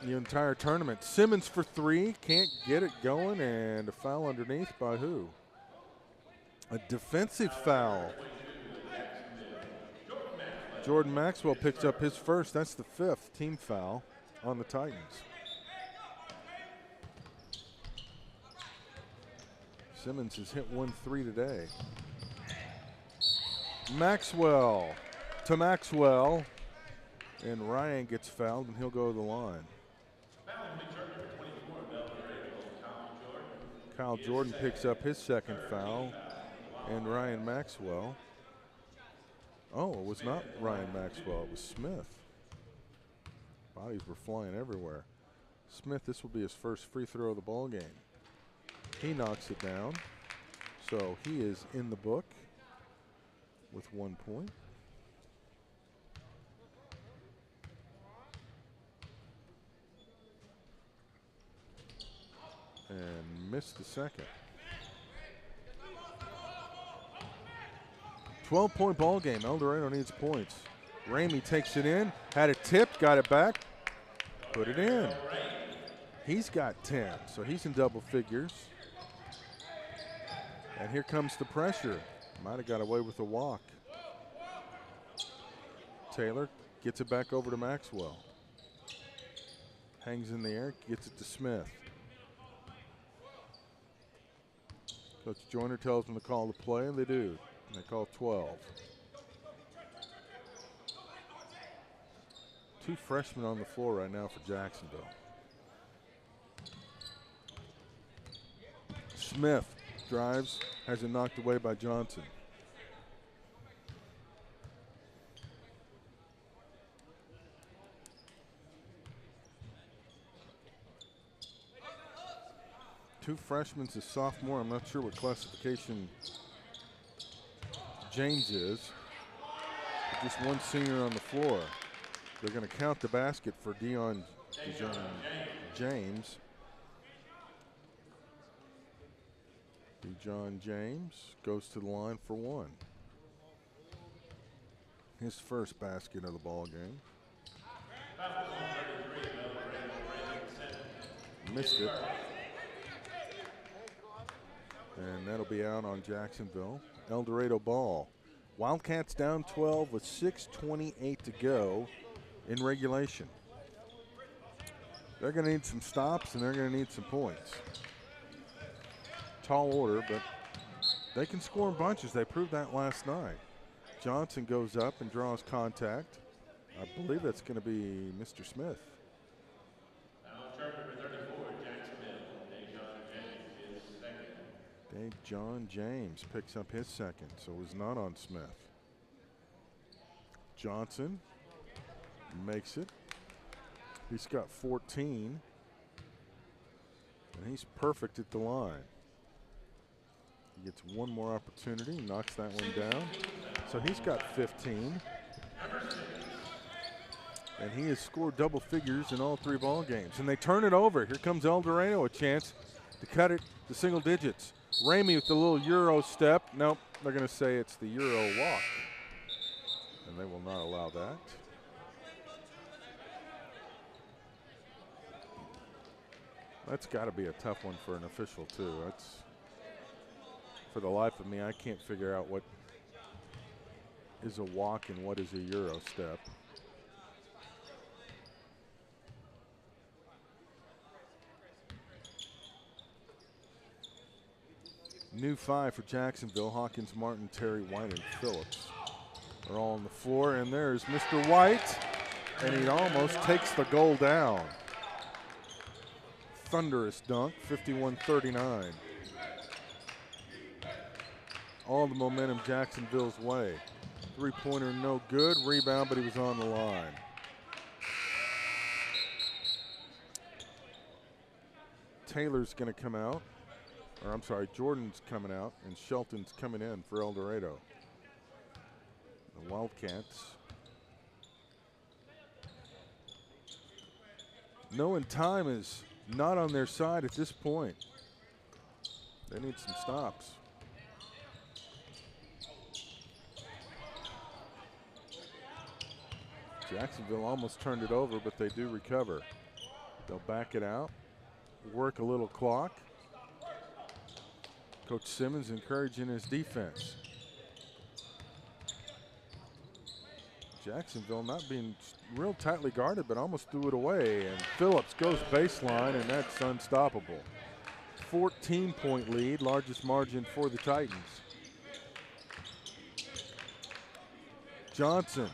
in the entire tournament. Simmons for 3, can't get it going, and a foul underneath by who? A defensive foul. Jordan Maxwell picks up his first. That's the 5th team foul on the Titans. Simmons has hit 1 3 today. Maxwell to Maxwell, and Ryan gets fouled, and he'll go to the line. Kyle Jordan picks up his second foul, and Ryan Maxwell. Oh, it was not Ryan Maxwell, it was Smith. Bodies were flying everywhere. Smith, this will be his first free throw of the ball game. He knocks it down, so he is in the book with 1 point. and missed the second. 12-point ball game. El Dorado needs points. Ramey takes it in, had it tipped, got it back, put it in. He's got 10, so he's in double figures. And here comes the pressure. Might have got away with a walk. Taylor gets it back over to Maxwell. Hangs in the air, gets it to Smith. Coach Joyner tells them to call the play, and they do. And they call 12. Two freshmen on the floor right now for Jacksonville. Smith drives, has it knocked away by Johnson. Two freshmen, a sophomore. I'm not sure what classification James is. Just one senior on the floor. They're going to count the basket for Dion James. Dijon James goes to the line for one. His first basket of the ball game. Missed it. And that'll be out on Jacksonville. El Dorado ball. Wildcats down 12 with 6:28 to go in regulation. They're going to need some stops and they're going to need some points. Tall order, but they can score in bunches. They proved that last night. Johnson goes up and draws contact. I believe that's going to be Mr. Smith. John James picks up his second, so it was not on Smith. Johnson makes it. He's got 14, and he's perfect at the line. He gets one more opportunity, knocks that one down. So he's got 15. And he has scored double figures in all three ball games. And they turn it over. Here comes El Dorado, a chance to cut it to single digits. Ramey with the little Euro step. Nope, they're going to say it's the Euro walk. And they will not allow that. That's got to be a tough one for an official, too. That's, for the life of me, I can't figure out what is a walk and what is a Euro step. New five for Jacksonville. Hawkins, Martin, Terry, White, and Phillips are all on the floor. And there's Mr. White, and he almost takes the goal down. Thunderous dunk, 51-39. All the momentum Jacksonville's way. Three-pointer no good. Rebound, but he was on the line. Taylor's going to come out. Or I'm sorry, Jordan's coming out, and Shelton's coming in for El Dorado. The Wildcats. Knowing time is not on their side at this point. They need some stops. Jacksonville almost turned it over, but they do recover. They'll back it out, work a little clock. Coach Simmons encouraging his defense. Jacksonville not being real tightly guarded, but almost threw it away. And Phillips goes baseline, and that's unstoppable. 14-point lead, largest margin for the Titans. Johnson,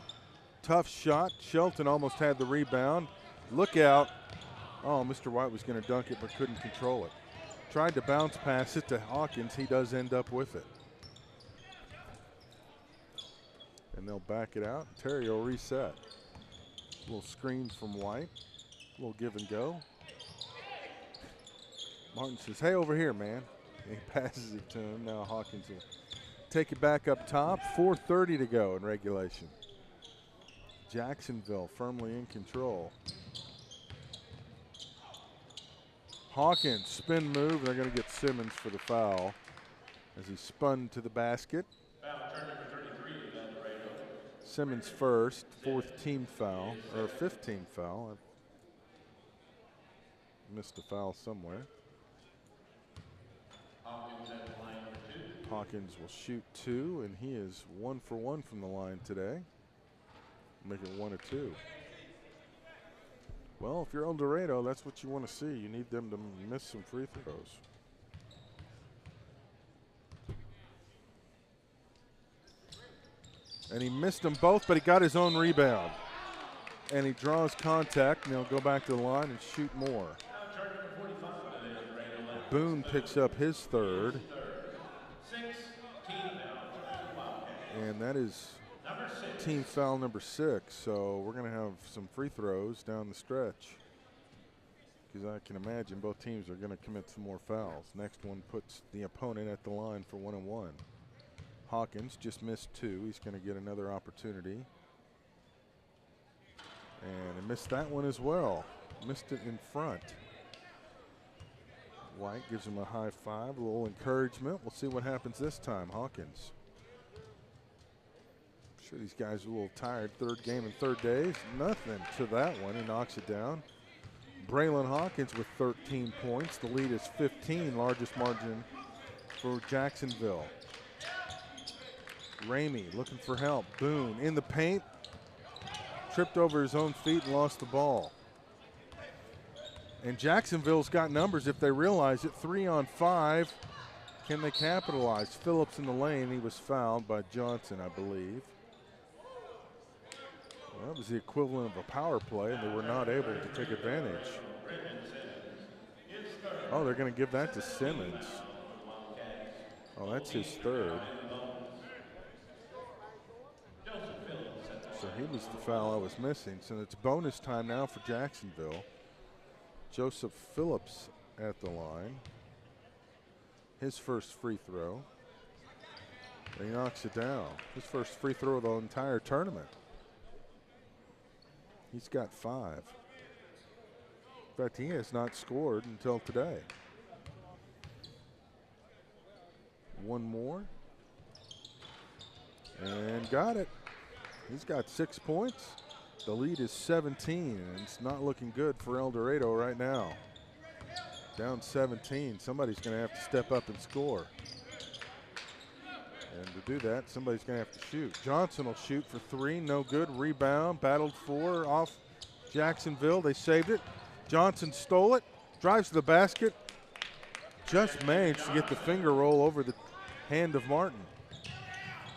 tough shot. Shelton almost had the rebound. Look out. Oh, Mr. White was going to dunk it, but couldn't control it. Tried to bounce pass it to Hawkins. He does end up with it. And they'll back it out. Terry will reset. A little screen from White. A little give and go. Martin says, hey, over here, man. And he passes it to him. Now Hawkins will take it back up top. 4:30 to go in regulation. Jacksonville firmly in control. Hawkins, spin move. They're going to get Simmons for the foul as he spun to the basket. Foul turn number 33 of El Dorado. Simmons first, fourth team foul, or fifth team foul. I missed a foul somewhere. Hawkins at the line number 2. Hawkins will shoot 2, and he is 1 for 1 from the line today. Make it 1 of 2. Well, if you're El Dorado, that's what you want to see. You need them to miss some free throws. And he missed them both, but he got his own rebound. And he draws contact, and he'll go back to the line and shoot more. Boone picks up his third. And that is team foul number 6. So we're going to have some free throws down the stretch, because I can imagine both teams are going to commit some more fouls. Next one puts the opponent at the line for 1-on-1. Hawkins just missed 2. He's going to get another opportunity. And he missed that one as well. Missed it in front. White gives him a high five, a little encouragement. We'll see what happens this time. Hawkins. I'm sure these guys are a little tired. Third game in 3 days. Nothing to that one. He knocks it down. Braylon Hawkins with 13 points. The lead is 15, largest margin for Jacksonville. Ramey looking for help. Boone in the paint. Tripped over his own feet and lost the ball. And Jacksonville's got numbers if they realize it. 3 on 5. Can they capitalize? Phillips in the lane. He was fouled by Johnson, I believe. Well, that was the equivalent of a power play, and they were not able to take advantage. Oh, they're going to give that to Simmons. Oh, that's his third. So he was the foul I was missing. So it's bonus time now for Jacksonville. Joseph Phillips at the line. His first free throw. And he knocks it down. His first free throw of the entire tournament. He's got 5. In fact, he has not scored until today. One more. And got it. He's got 6 points. The lead is 17, and it's not looking good for El Dorado right now. Down 17. Somebody's going to have to step up and score. And to do that, somebody's going to have to shoot. Johnson will shoot for 3. No good. Rebound. Battled for off Jacksonville. They saved it. Johnson stole it. Drives to the basket. Just managed to get the finger roll over the hand of Martin.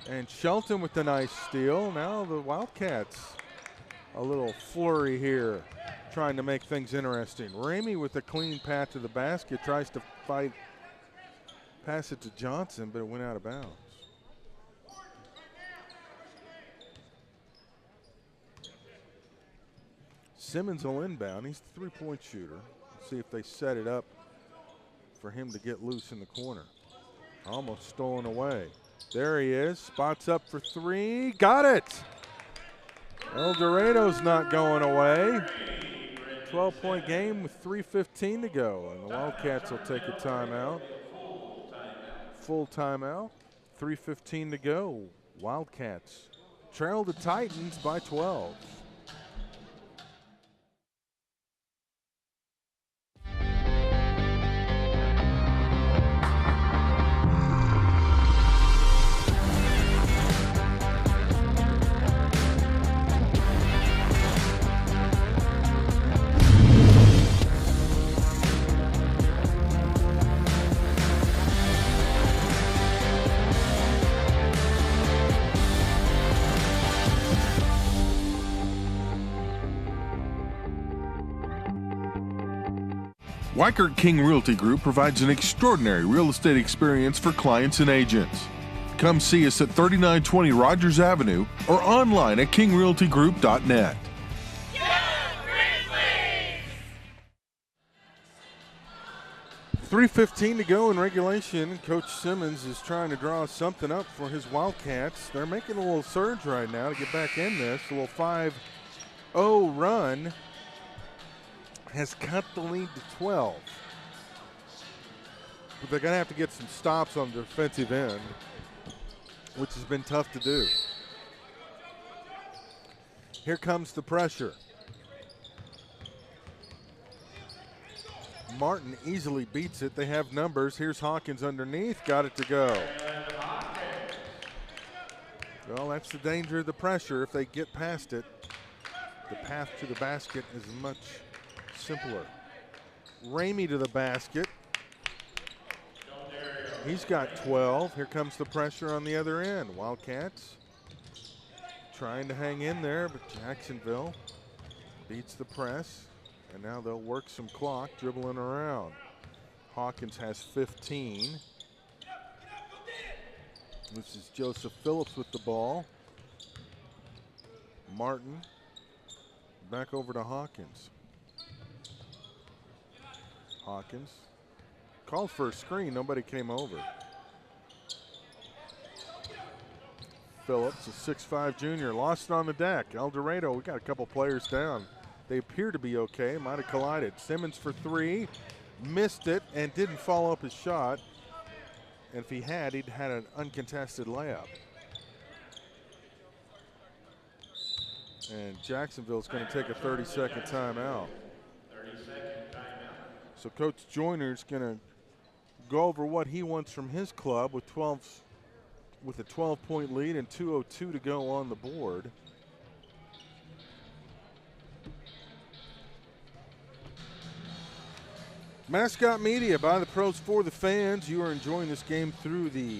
And Shelton with the nice steal. Now the Wildcats, a little flurry here, trying to make things interesting. Ramey with a clean pass to the basket, tries to fight, pass it to Johnson, but it went out of bounds. Simmons will inbound. He's the 3-point shooter. Let's see if they set it up for him to get loose in the corner. Almost stolen away. There he is, spots up for 3, got it! El Dorado's not going away. 12-point game with 3:15 to go, and the Wildcats will take a timeout. Full timeout, 3:15 to go. Wildcats trail the Titans by 12. Weichert King Realty Group provides an extraordinary real estate experience for clients and agents. Come see us at 3920 Rogers Avenue or online at kingrealtygroup.net. 3:15 to go in regulation. Coach Simmons is trying to draw something up for his Wildcats. They're making a little surge right now to get back in this. A little 5-0 run has cut the lead to 12. But they're going to have to get some stops on the defensive end, which has been tough to do. Here comes the pressure. Martin easily beats it. They have numbers. Here's Hawkins underneath. Got it to go. Well, that's the danger of the pressure. If they get past it, the path to the basket is much simpler. Ramey to the basket. He's got 12. Here comes the pressure on the other end. Wildcats trying to hang in there, but Jacksonville beats the press. And now they'll work some clock, dribbling around. Hawkins has 15. This is Joseph Phillips with the ball. Martin back over to Hawkins. Hawkins called for a screen, nobody came over. Phillips, a 6'5" junior, lost it on the deck. El Dorado, we got a couple players down. They appear to be okay, might have collided. Simmons for three, missed it and didn't follow up his shot. And if he had, he'd had an uncontested layup. And Jacksonville's going to take a 30-second timeout. So Coach Joyner's going to go over what he wants from his club with a 12-point lead and 2:02 to go on the board. Mascot Media, by the pros for the fans. You are enjoying this game through the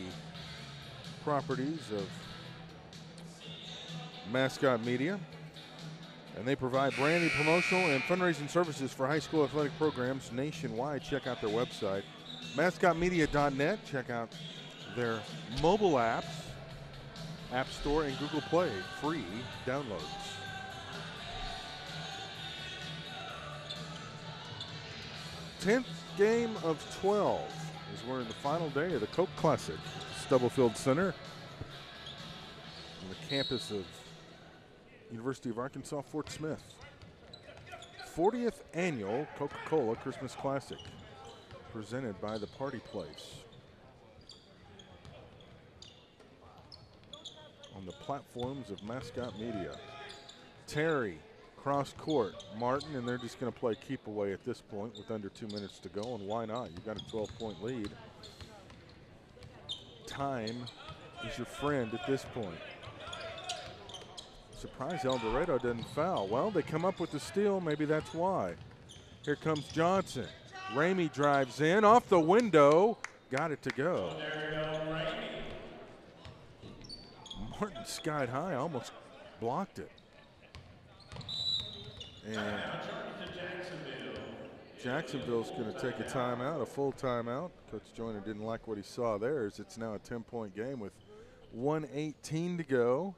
properties of Mascot Media. And they provide branding, promotional, and fundraising services for high school athletic programs nationwide. Check out their website, mascotmedia.net. Check out their mobile apps, App Store and Google Play, free downloads. Tenth game of 12 as we're in the final day of the Coke Classic. Stubblefield Center on the campus of University of Arkansas, Fort Smith. 40th annual Coca-Cola Christmas Classic presented by the Party Place. On the platforms of Mascot Media. Terry cross court, Martin, and they're just going to play keep away at this point with under 2 minutes to go, and why not? You've got a 12-point lead. Time is your friend at this point. Surprised El Dorado didn't foul. Well, they come up with the steal, maybe that's why. Here comes Johnson. Ramey drives in, off the window, got it to go. Martin skied high, almost blocked it. And Jacksonville's going to take a timeout, a full timeout. Coach Joyner didn't like what he saw there, as it's now a 10-point game with 1:18 to go.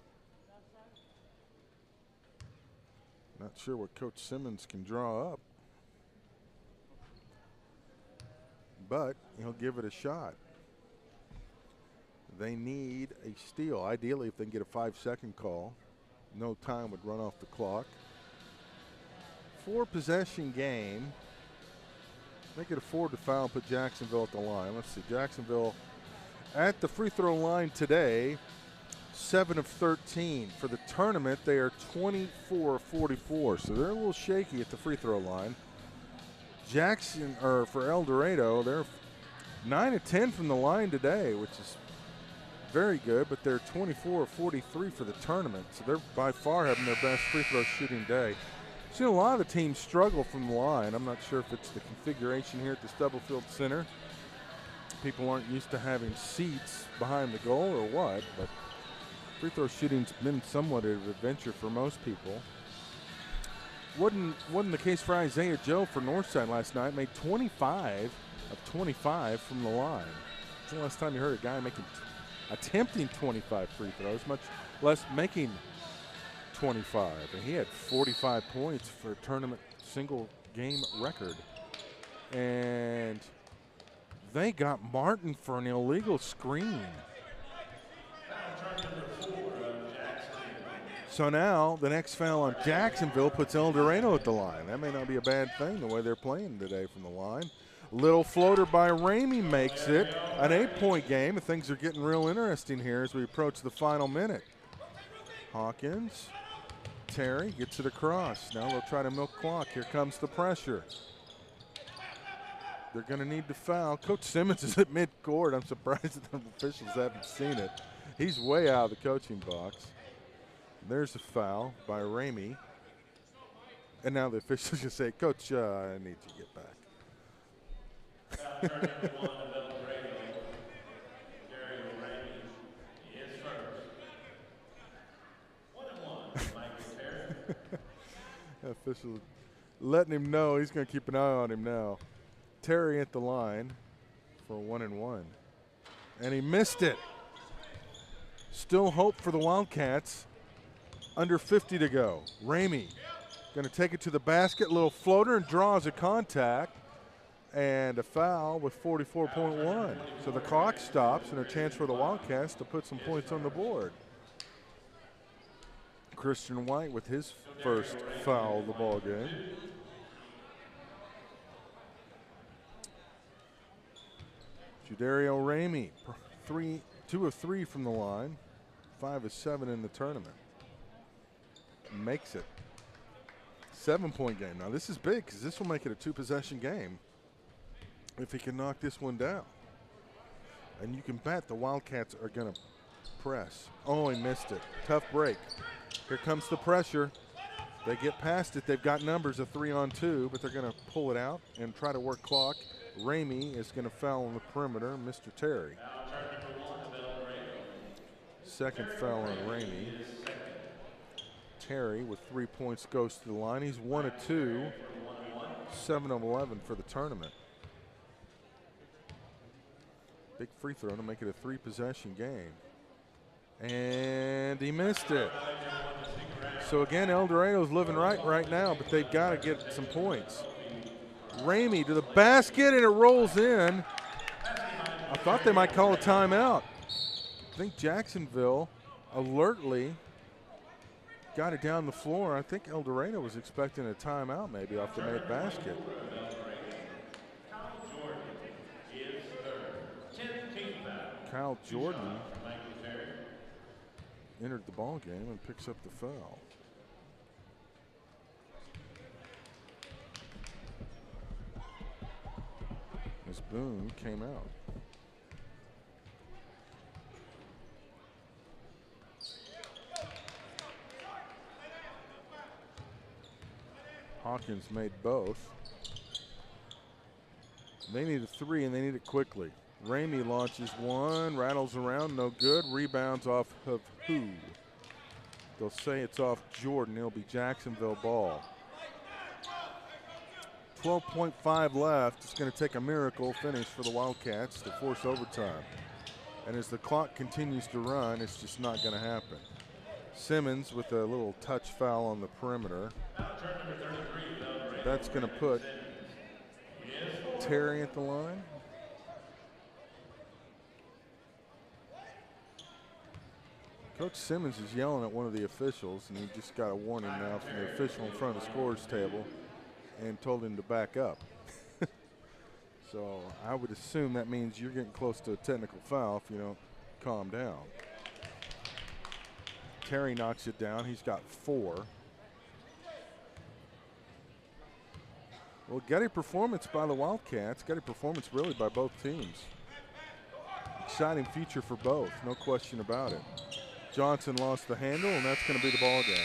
Not sure what Coach Simmons can draw up, but he'll give it a shot. They need a steal. Ideally, if they can get a 5-second call, no time would run off the clock. 4-possession game. They could afford to foul and put Jacksonville at the line. Let's see, Jacksonville at the free throw line today, 7 of 13. For the tournament, they are 24 of 44, so they're a little shaky at the free throw line. For El Dorado, they're 9 of 10 from the line today, which is very good, but they're 24 of 43 for the tournament, so they're by far having their best free throw shooting day. Seen a lot of the teams struggle from the line. I'm not sure if it's the configuration here at the Stubblefield Center. People aren't used to having seats behind the goal or what, but free throw shooting's been somewhat of an adventure for most people. Wasn't the case for Isaiah Joe for Northside last night. Made 25 of 25 from the line. It's the last time you heard a guy attempting 25 free throws, much less making 25. And he had 45 points for a tournament single game record. And they got Martin for an illegal screen. So now the next foul on Jacksonville puts El Dorado at the line. That may not be a bad thing the way they're playing today from the line. Little floater by Ramey makes it an 8-point game, and things are getting real interesting here as we approach the final minute. Hawkins, Terry gets it across. Now they'll try to milk clock. Here comes the pressure. They're going to need to foul. Coach Simmons is at midcourt. I'm surprised that the officials haven't seen it. He's way out of the coaching box. There's a foul by Ramey. And now the officials just say, Coach, I need to get back. Official letting him know he's going to keep an eye on him now. Terry at the line for 1-1. And he missed it. Still hope for the Wildcats. Under 50 to go. Ramey going to take it to the basket. Little floater and draws a contact. And a foul with 44.1. So the clock stops and a chance for the Wildcats to put some points on the board. Christian White with his first foul of the ball game. Judario Ramey, 2 of 3 from the line, 5 of 7 in the tournament. Makes it. 7-point game. Now this is big because this will make it a 2-possession game if he can knock this one down. And you can bet the Wildcats are going to press. Oh, he missed it. Tough break. Here comes the pressure. They get past it. They've got numbers of 3-on-2, but they're going to pull it out and try to work clock. Ramey is going to foul on the perimeter, Mr. Terry. Second foul on Ramey. Terry with 3 points goes to the line. He's 1 of 2, 7 of 11 for the tournament. Big free throw to make it a 3-possession game. And he missed it. So again, El Dorado's living right now, but they've got to get some points. Ramey to the basket, and it rolls in. I thought they might call a timeout. I think Jacksonville alertly got it down the floor. I think El Dorado was expecting a timeout maybe off the made basket. Kyle Jordan entered the ball game and picks up the foul. As Boone came out. Hawkins made both. They need a 3 and they need it quickly. Ramey launches one, rattles around, no good. Rebounds off of who? They'll say it's off Jordan. It'll be Jacksonville ball. 12.5 left. It's going to take a miracle finish for the Wildcats to force overtime. And as the clock continues to run, it's just not going to happen. Simmons with a little touch foul on the perimeter. That's going to put Terry at the line. Coach Simmons is yelling at one of the officials, and he just got a warning now from the official in front of the scorer's table and told him to back up. So I would assume that means you're getting close to a technical foul if you don't calm down. Terry knocks it down. He's got 4. Well, gutty performance by the Wildcats. Gutty performance really by both teams. Exciting future for both, no question about it. Johnson lost the handle, and that's going to be the ball game.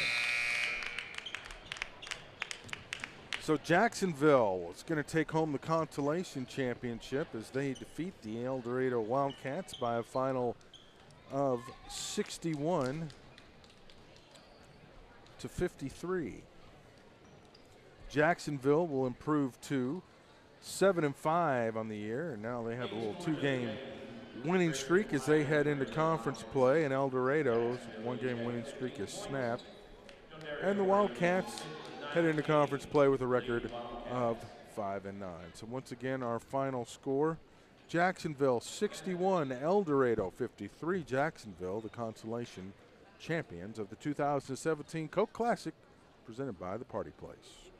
So Jacksonville is going to take home the Consolation Championship as they defeat the El Dorado Wildcats by a final of 61 to 53. Jacksonville will improve to 7-5 on the year, and now they have a little 2-game winning streak as they head into conference play, and El Dorado's 1-game winning streak is snapped. And the Wildcats head into conference play with a record of 5-9. So once again, our final score, Jacksonville 61, El Dorado 53. Jacksonville, the Consolation champions of the 2017 Coke Classic, presented by the Party Place.